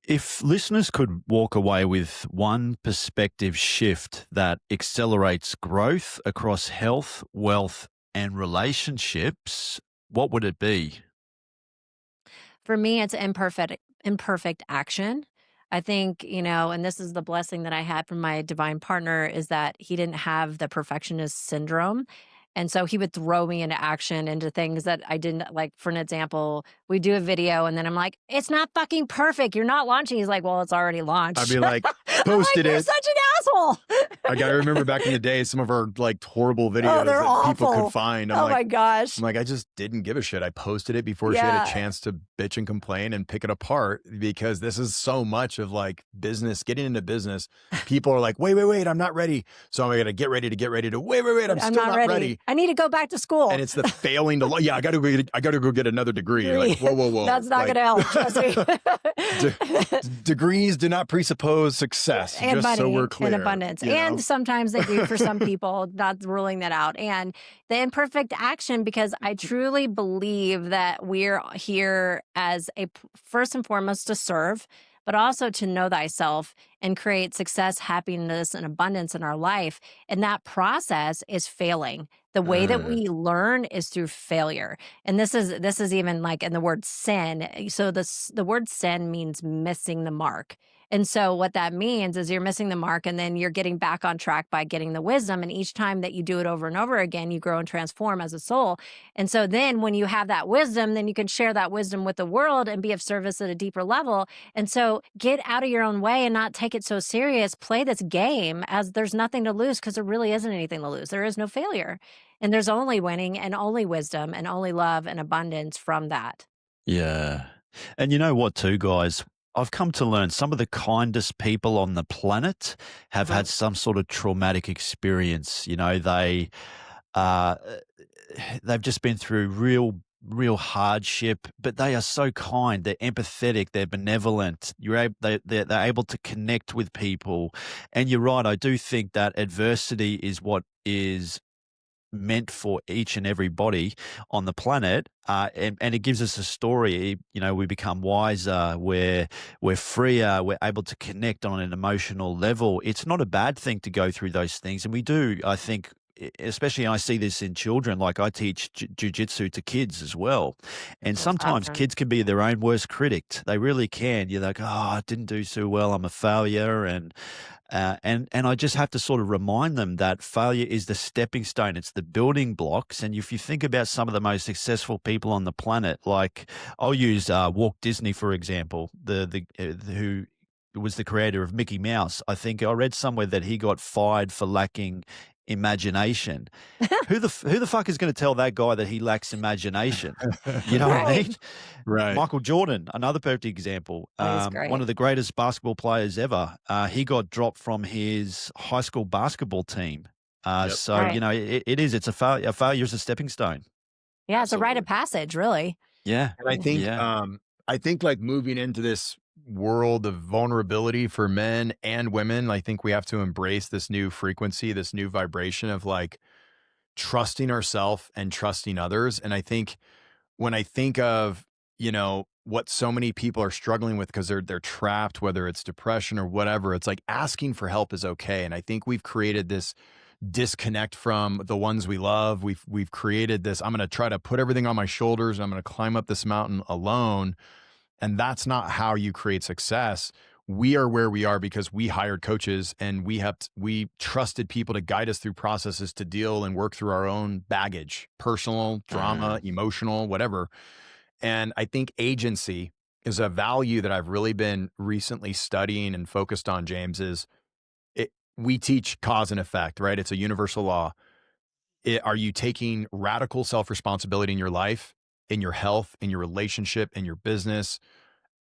If listeners could walk away with one perspective shift that accelerates growth across health, wealth, and relationships, what would it be? For me, it's imperfect action. I think, and this is the blessing that I had from my divine partner, is that he didn't have the perfectionist syndrome. And so he would throw me into action, into things that I didn't like. For an example, we do a video and then I'm like, it's not fucking perfect. You're not launching. He's like, well, it's already launched. I'd be like, I'm posted like, you're it. such an asshole. I got to remember back in the day, some of our like horrible videos they're that people awful. could find. Oh my gosh. I'm like, I just didn't give a shit. I posted it before she had a chance to bitch and complain and pick it apart, because this is so much of like business, getting into business. People are like, wait, I'm not ready. So I'm going to get ready to wait, I'm still not ready. I need to go back to school. And it's the failing to, I got to go get another degree. Like, whoa. That's not going to help. Trust me. Degrees do not presuppose success. And just money so we're clear. and abundance and sometimes they do for some people, not ruling that out. And the imperfect action, because I truly believe that we're here as first and foremost to serve, but also to know thyself and create success, happiness, and abundance in our life. And that process is failing. The way that we learn is through failure. And this is even like in the word sin. So the word sin means missing the mark. And so what that means is you're missing the mark, and then you're getting back on track by getting the wisdom. And each time that you do it over and over again, you grow and transform as a soul. And so then when you have that wisdom, then you can share that wisdom with the world and be of service at a deeper level. And so get out of your own way and not take it so serious. Play this game as there's nothing to lose, because there really isn't anything to lose. There is no failure. And there's only winning and only wisdom and only love and abundance from that. Yeah. And you know what, too, guys? I've come to learn some of the kindest people on the planet have had some sort of traumatic experience. You know, uh, they've just been through real hardship, but they are so kind. They're empathetic. They're benevolent. They're able to connect with people. And you're right. I do think that adversity is what is meant for each and everybody on the planet, and it gives us a story. You know, we become wiser, we're freer, we're able to connect on an emotional level. It's not a bad thing to go through those things, and we do. I think, especially I see this in children. Like, I teach jujitsu to kids as well, and That's sometimes awesome. kids can be their own worst critic. They really can. You're like, oh, I didn't do so well. I'm a failure, and I just have to sort of remind them that failure is the stepping stone. It's the building blocks. And if you think about some of the most successful people on the planet, like I'll use Walt Disney for example, who was the creator of Mickey Mouse. I think I read somewhere that he got fired for lacking imagination. Who the fuck is going to tell that guy that he lacks imagination? You know what I Right. mean? Right. Michael Jordan, another perfect example. Oh, he's great. One of the greatest basketball players ever. He got dropped from his high school basketball team. Yep. So, Right. you know, it's a failure. A failure is a stepping stone. Yeah, it's a rite Absolutely. of passage, really. Yeah. And Yeah. I think like moving into this world of vulnerability for men and women, I think we have to embrace this new frequency, this new vibration of like trusting ourselves and trusting others. And I think when I think of, you know, what so many people are struggling with because they're trapped, whether it's depression or whatever, it's like asking for help is okay. And I think we've created this disconnect from the ones we love. We've created this, I'm going to try to put everything on my shoulders. And I'm going to climb up this mountain alone. And that's not how you create success. We are where we are because we hired coaches and we trusted people to guide us through processes to deal and work through our own baggage, personal, drama, emotional, whatever. And I think agency is a value that I've really been recently studying and focused on, James, we teach cause and effect, right? It's a universal law. Are you taking radical self-responsibility in your life, in your health, in your relationship, in your business,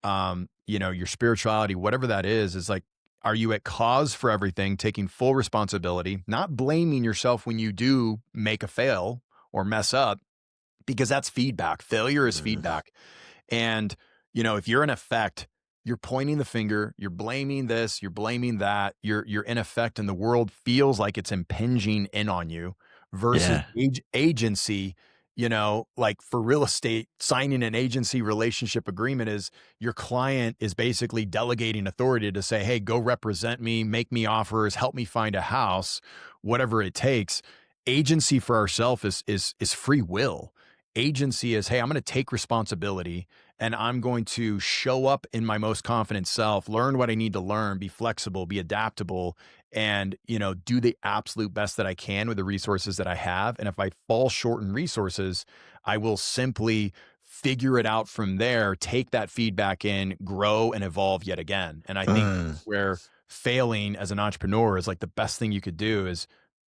you know, your spirituality, whatever that is like, are you at cause for everything, taking full responsibility, not blaming yourself when you do make a fail or mess up, because that's feedback. Failure is feedback. And, you know, if you're in effect, you're pointing the finger, you're blaming this, you're blaming that, you're in effect, and the world feels like it's impinging in on you versus agency. You know, like for real estate, signing an agency relationship agreement is your client is basically delegating authority to say, hey, go represent me, make me offers, help me find a house, whatever it takes. Agency for ourselves is free will. Agency is, hey, I'm going to take responsibility and I'm going to show up in my most confident self, learn what I need to learn, be flexible, be adaptable, and, you know, do the absolute best that I can with the resources that I have. And if I fall short in resources, I will simply figure it out from there, take that feedback in, grow and evolve yet again. And I think where failing as an entrepreneur is like the best thing you could do is,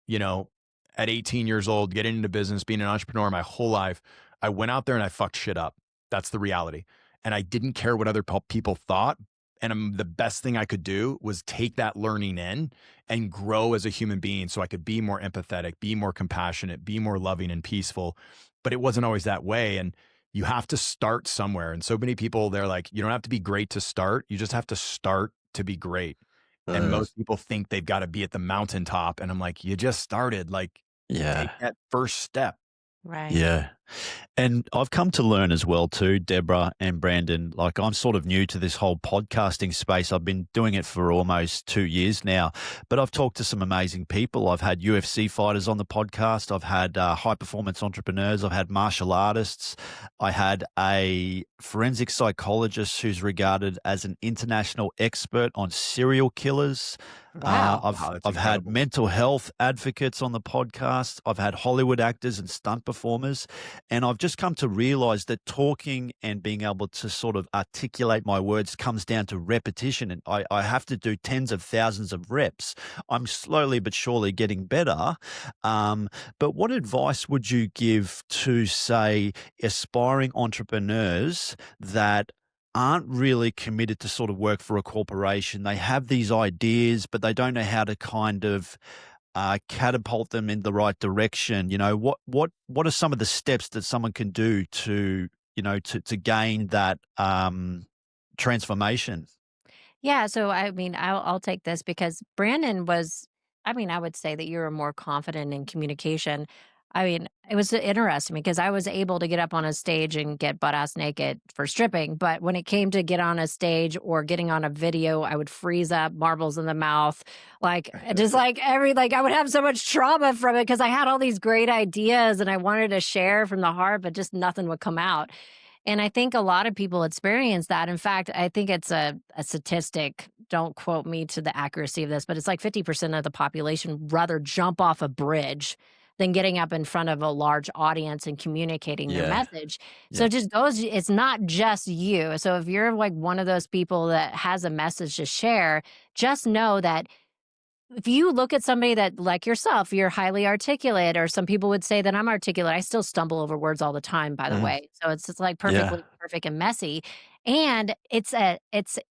you know, at 18 years old, getting into business, being an entrepreneur my whole life, I went out there and I fucked shit up. That's the reality. And I didn't care what other people thought. And the best thing I could do was take that learning in and grow as a human being so I could be more empathetic, be more compassionate, be more loving and peaceful. But it wasn't always that way. And you have to start somewhere. And so many people, they're like, you don't have to be great to start. You just have to start to be great. And most people think they've got to be at the mountaintop. And I'm like, you just started. Like, take that first step. Right. Yeah. And I've come to learn as well too, Deborah and Brandon, like I'm sort of new to this whole podcasting space. I've been doing it for almost 2 years now, but I've talked to some amazing people. I've had UFC fighters on the podcast. I've had high performance entrepreneurs. I've had martial artists. I had a forensic psychologist who's regarded as an international expert on serial killers. Wow. I've had mental health advocates on the podcast. I've had Hollywood actors and stunt performers. And I've just come to realize that talking and being able to sort of articulate my words comes down to repetition. And I have to do tens of thousands of reps. I'm slowly but surely getting better. But what advice would you give to, say, aspiring entrepreneurs that aren't really committed to sort of work for a corporation? They have these ideas, but they don't know how to kind of catapult them in the right direction. You know, what are some of the steps that someone can do to, you know, to gain that transformation? Yeah, so I mean, I'll take this because Brandon was, I mean, I would say that you were more confident in communication. I mean, it was interesting because I was able to get up on a stage and get butt ass naked for stripping. But when it came to get on a stage or getting on a video, I would freeze up, marbles in the mouth, like just like like I would have so much trauma from it because I had all these great ideas and I wanted to share from the heart, but just nothing would come out. And I think a lot of people experience that. In fact, I think it's a statistic. Don't quote me to the accuracy of this, but it's like 50% of the population rather jump off a bridge than getting up in front of a large audience and communicating their Yeah. message. So Yeah. it just goes, it's not just you. So if you're like one of those people that has a message to share, just know that if you look at somebody that, like yourself, you're highly articulate, or some people would say that I'm articulate. I still stumble over words all the time, by the Mhm. way. So it's just like Yeah. perfectly perfect and messy. And it's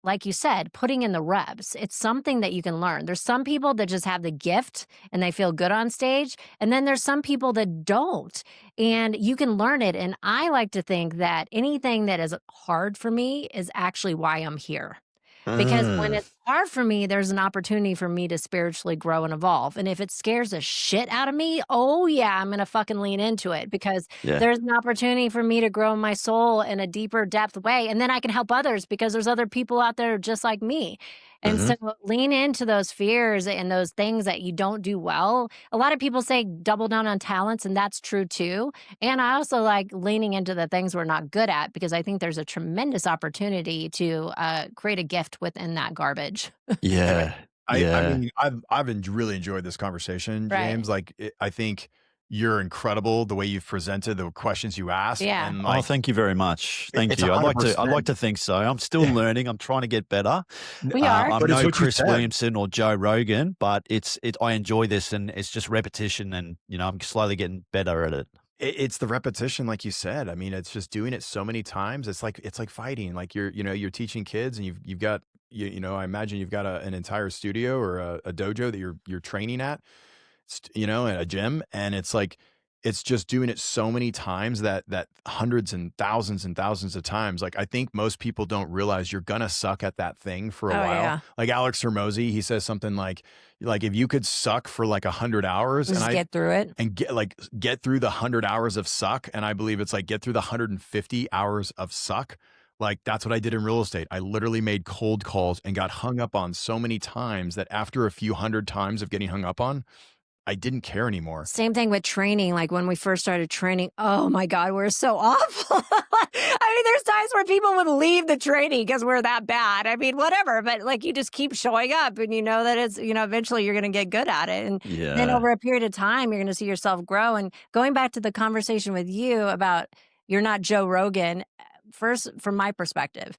like you said, putting in the reps. It's something that you can learn. There's some people that just have the gift and they feel good on stage. And then there's some people that don't. And you can learn it. And I like to think that anything that is hard for me is actually why I'm here. Because when Mm. it's hard for me, there's an opportunity for me to spiritually grow and evolve. And if it scares the shit out of me, oh yeah, I'm gonna fucking lean into it because Yeah. there's an opportunity for me to grow my soul in a deeper depth way. And then I can help others because there's other people out there just like me. And Mhm. so lean into those fears and those things that you don't do well. A lot of people say double down on talents, and that's true too. And I also like leaning into the things we're not good at because I think there's a tremendous opportunity to create a gift within that garbage. Yeah. I Yeah. mean, really enjoyed this conversation, Right. James. Like, I think you're incredible the way you've presented the questions you asked, Yeah. and Oh, like, thank you very much. Thank it's you. I'd like 100%. to think so. I'm still learning. I'm trying to get better. We are. I'm But it's no what you Chris said. Williamson or Joe Rogan, but I enjoy this, and it's just repetition, and you know I'm slowly getting better at it. It's the repetition, like you said. I mean, it's just doing it so many times. It's like fighting. Like you're teaching kids, and you've got I imagine you've got an entire studio or a dojo that you're training at, at a gym, and it's like it's just doing it so many times that hundreds and thousands of times. Like, I think most people don't realize you're gonna suck at that thing for a Oh, while. yeah. Like Alex Hermosi, he says something like if you could suck for like 100 hours, Just get through it. and get through the 100 hours of suck, and I believe it's like get through the 150 hours of suck. Like, that's what I did in real estate. I literally made cold calls and got hung up on so many times that after a few hundred times of getting hung up on, I didn't care anymore. Same thing with training. Like when we first started training, oh my God, we're so awful. I mean, there's times where people would leave the training because we're that bad. I mean, whatever. But like you just keep showing up and you know that it's, eventually you're going to get good at it. And then Yeah. over a period of time, you're going to see yourself grow. And going back to the conversation with you about you're not Joe Rogan, first, from my perspective,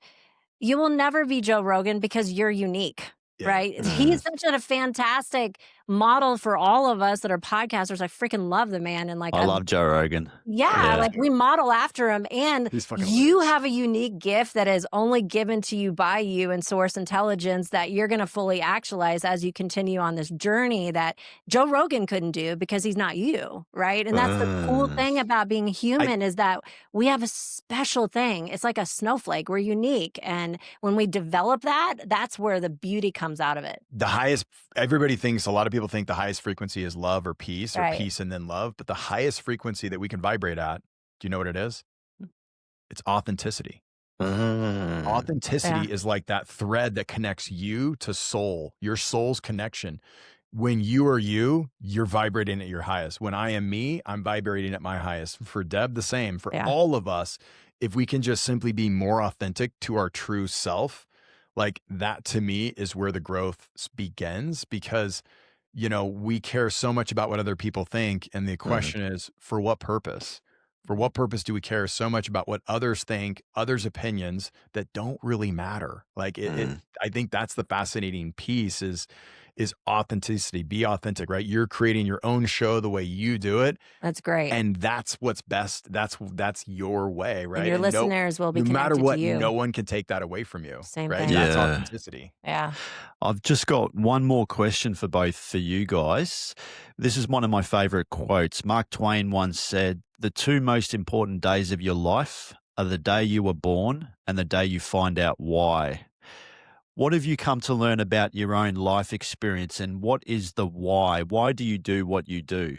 you will never be Joe Rogan because you're unique. Yeah. Right. Mm. He's such a fantastic model for all of us that are podcasters. I freaking love the man. And like, I love Joe Rogan. yeah, like we model after him, and He's fucking you hilarious. have a unique gift that is only given to you by you and source intelligence that you're going to fully actualize as you continue on this journey that Joe Rogan couldn't do because he's not you, right? And that's the cool thing about being human is that we have a special thing. It's like a snowflake. We're unique. And when we develop that, that's where the beauty comes out of it. The highest, everybody thinks, a lot of people think the highest frequency is love or peace and then love. But the highest frequency that we can vibrate at, do you know what it is? It's authenticity. Authenticity is like that thread that connects you to soul, your soul's connection. When you are you, you're vibrating at your highest. When I am me, I'm vibrating at my highest. For Deb, the same. For all of us, if we can just simply be more authentic to our true self, like that to me is where the growth begins, because we care so much about what other people think. And the question is, for what purpose? For what purpose do we care so much about what others think, others' opinions that don't really matter? Like I think that's the fascinating piece is authenticity. Be authentic, right? You're creating your own show the way you do it. That's great. And that's what's best. That's your way, right? And your listeners will be no matter connected what, to you. no one can take that away from you. Same right? thing. That's authenticity. Yeah. I've just got one more question for both for you guys. This is one of my favorite quotes. Mark Twain once said, "The two most important days of your life are the day you were born and the day you find out why." What have you come to learn about your own life experience, and what is the why? Why do you do what you do?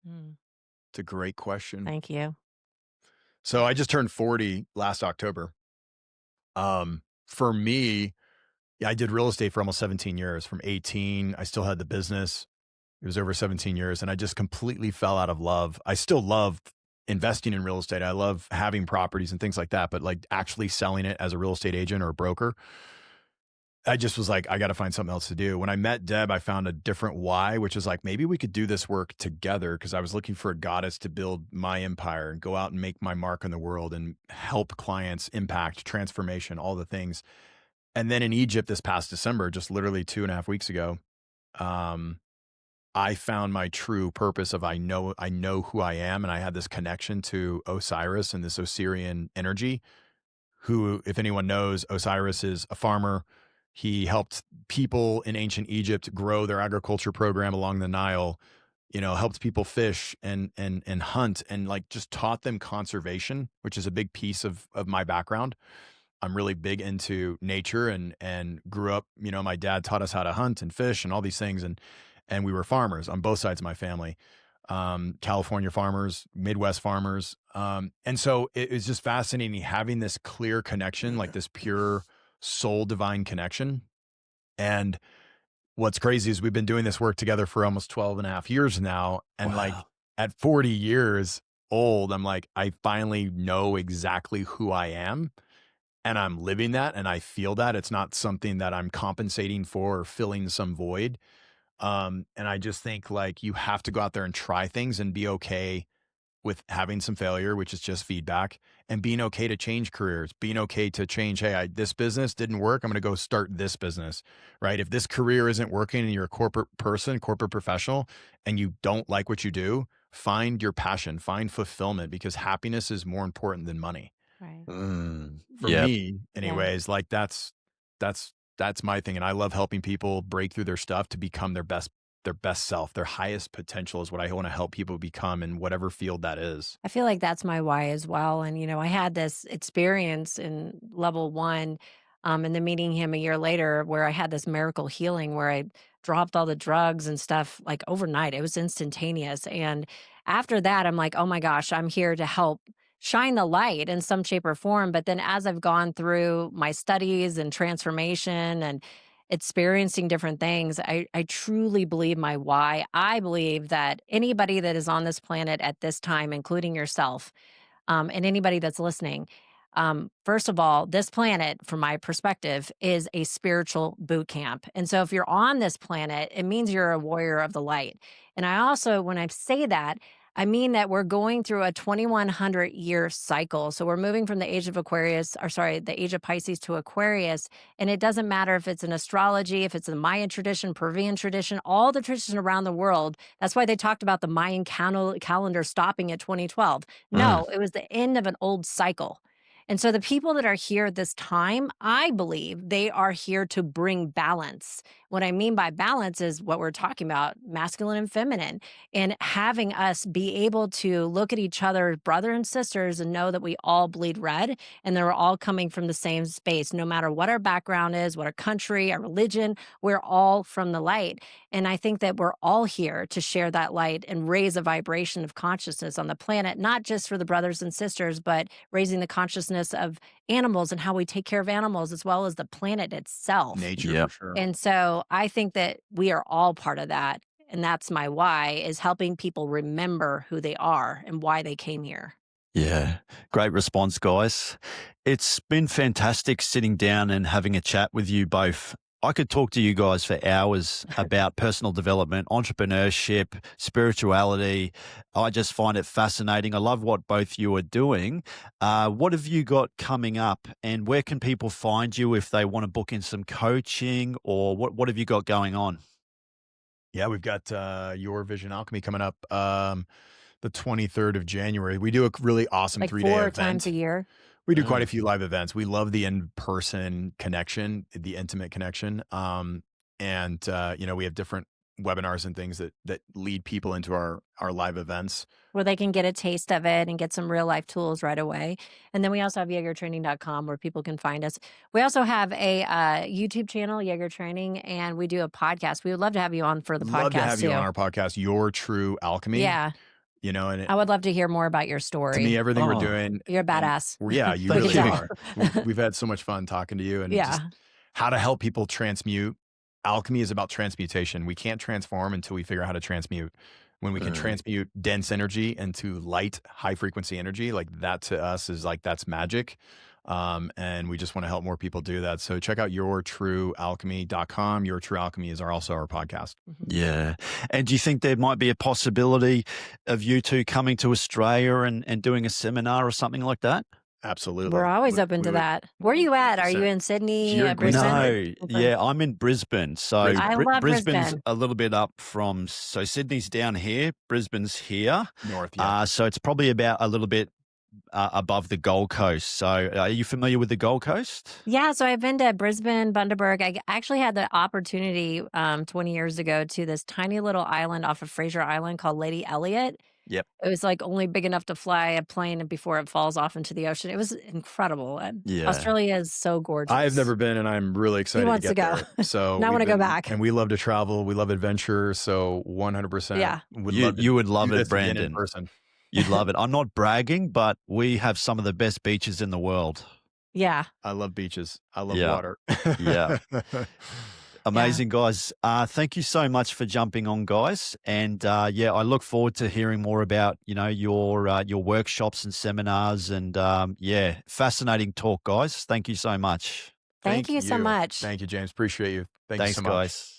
It's a great question. Thank you. So I just turned 40 last October. For me, I did real estate for almost 17 years. From 18, I still had the business. It was over 17 years, and I just completely fell out of love. I still loved investing in real estate. I love having properties and things like that, but like actually selling it as a real estate agent or a broker, I just was like, I got to find something else to do. When I met Deb, I found a different why, which is like, maybe we could do this work together, because I was looking for a goddess to build my empire and go out and make my mark on the world and help clients, impact, transformation, all the things. And then in Egypt this past December, just literally 2.5 weeks ago, I found my true purpose of I know who I am. And I had this connection to Osiris and this Osirian energy, who, if anyone knows, Osiris is a farmer. He helped people in ancient Egypt grow their agriculture program along the Nile, helped people fish and hunt, and like just taught them conservation, which is a big piece of my background. I'm really big into nature and grew up, my dad taught us how to hunt and fish and all these things. And we were farmers on both sides of my family, California farmers, Midwest farmers. And so it was just fascinating having this clear connection, like this pure soul divine connection. And what's crazy is we've been doing this work together for almost 12.5 years now. And like at 40 years old, I'm like, I finally know exactly who I am. And I'm living that, and I feel that. It's not something that I'm compensating for or filling some void. And I just think like you have to go out there and try things and be okay with having some failure, which is just feedback, and being okay to change careers, being okay to change. Hey, this business didn't work. I'm going to go start this business, right? If this career isn't working and you're a corporate person, corporate professional, and you don't like what you do, find your passion, find fulfillment, because happiness is more important than money. Right. For me, anyways, like that's my thing. And I love helping people break through their stuff to become their best self. Their highest potential is what I want to help people become in whatever field that is. I feel like that's my why as well. And, I had this experience in level 1, and then meeting him a year later, where I had this miracle healing where I dropped all the drugs and stuff like overnight. It was instantaneous. And after that, I'm like, oh my gosh, I'm here to help shine the light in some shape or form. But then as I've gone through my studies and transformation and experiencing different things, I truly believe my why. I believe that anybody that is on this planet at this time, including yourself, and anybody that's listening, first of all, this planet, from my perspective, is a spiritual boot camp. And so if you're on this planet, it means you're a warrior of the light. And I also, when I say that, I mean that we're going through a 2100 year cycle. So we're moving from the age of the age of Pisces to Aquarius. And it doesn't matter if it's in astrology, if it's the Mayan tradition, Peruvian tradition, all the traditions around the world. That's why they talked about the Mayan calendar stopping at 2012. Mm. No, it was the end of an old cycle. And so the people that are here at this time, I believe they are here to bring balance. What I mean by balance is what we're talking about, masculine and feminine, and having us be able to look at each other, brother and sisters, and know that we all bleed red and they're all coming from the same space, no matter what our background is, what our country, our religion, we're all from the light. And I think that we're all here to share that light and raise a vibration of consciousness on the planet, not just for the brothers and sisters, but raising the consciousness of animals and how we take care of animals as well as the planet itself. Nature, Yep. for sure. And so I think that we are all part of that. And that's my why, is helping people remember who they are and why they came here. Yeah. Great response, guys. It's been fantastic sitting down and having a chat with you both. I could talk to you guys for hours about personal development, entrepreneurship, spirituality. I just find it fascinating. I love what both you are doing. What have you got coming up, and where can people find you if they want to book in some coaching, or what have you got going on? Yeah, we've got Your Vision Alchemy coming up the 23rd of January. We do a really awesome Like 3-day 4 event. times a year. We do quite a few live events. We love the in-person connection, the intimate connection. And we have different webinars and things that lead people into our live events. Where they can get a taste of it and get some real life tools right away. And then we also have yagertraining.com where people can find us. We also have a YouTube channel, Yager Training, and we do a podcast. We would love to have you on for the podcast Love to have too. you on our podcast, Your True Alchemy. Yeah. And I would love to hear more about your story. to me, everything we're Oh. doing, You're a badass. yeah, you Thank really you. are. We've had so much fun talking to you, and Yeah. just how to help people transmute. Alchemy is about transmutation. We can't transform until we figure out how to transmute. When we can transmute dense energy into light, high frequency energy, like that to us is like, that's magic. And we just want to help more people do that. So check out yourtruealchemy.com. Your True Alchemy is also our podcast. Yeah. And do you think there might be a possibility of you two coming to Australia and doing a seminar or something like that? Absolutely. We're always open to that. Where are you at? Are you in Sydney? You're in Brisbane? Queensland, No, yeah, I'm in Brisbane. So Brisbane. I love Brisbane's Brisbane. a little bit up from, so Sydney's down here, Brisbane's here. North, yeah. So it's probably about a little bit above the Gold Coast. So are you familiar with the Gold Coast? Yeah, so I've been to Brisbane, Bundaberg. I actually had the opportunity 20 years ago to this tiny little island off of Fraser Island called Lady Elliot. Yep. It was like only big enough to fly a plane before it falls off into the ocean. It was incredible. And Yeah. Australia is so gorgeous. I've never been, and I'm really excited wants to to get go. there. So Now I we've wanna go been- back. And we love to travel. We love adventure. So 100%. Yeah. You would love do it, this again in Brandon. person. You'd love it. I'm not bragging, but we have some of the best beaches in the world. Yeah. I love beaches. I love Yeah. water. Yeah. Amazing, guys. Thank you so much for jumping on, guys. And I look forward to hearing more about, your workshops and seminars. And fascinating talk, guys. Thank you so much. Thank you so much. Thank you, James. Appreciate you. Thank you Thanks, so much. guys.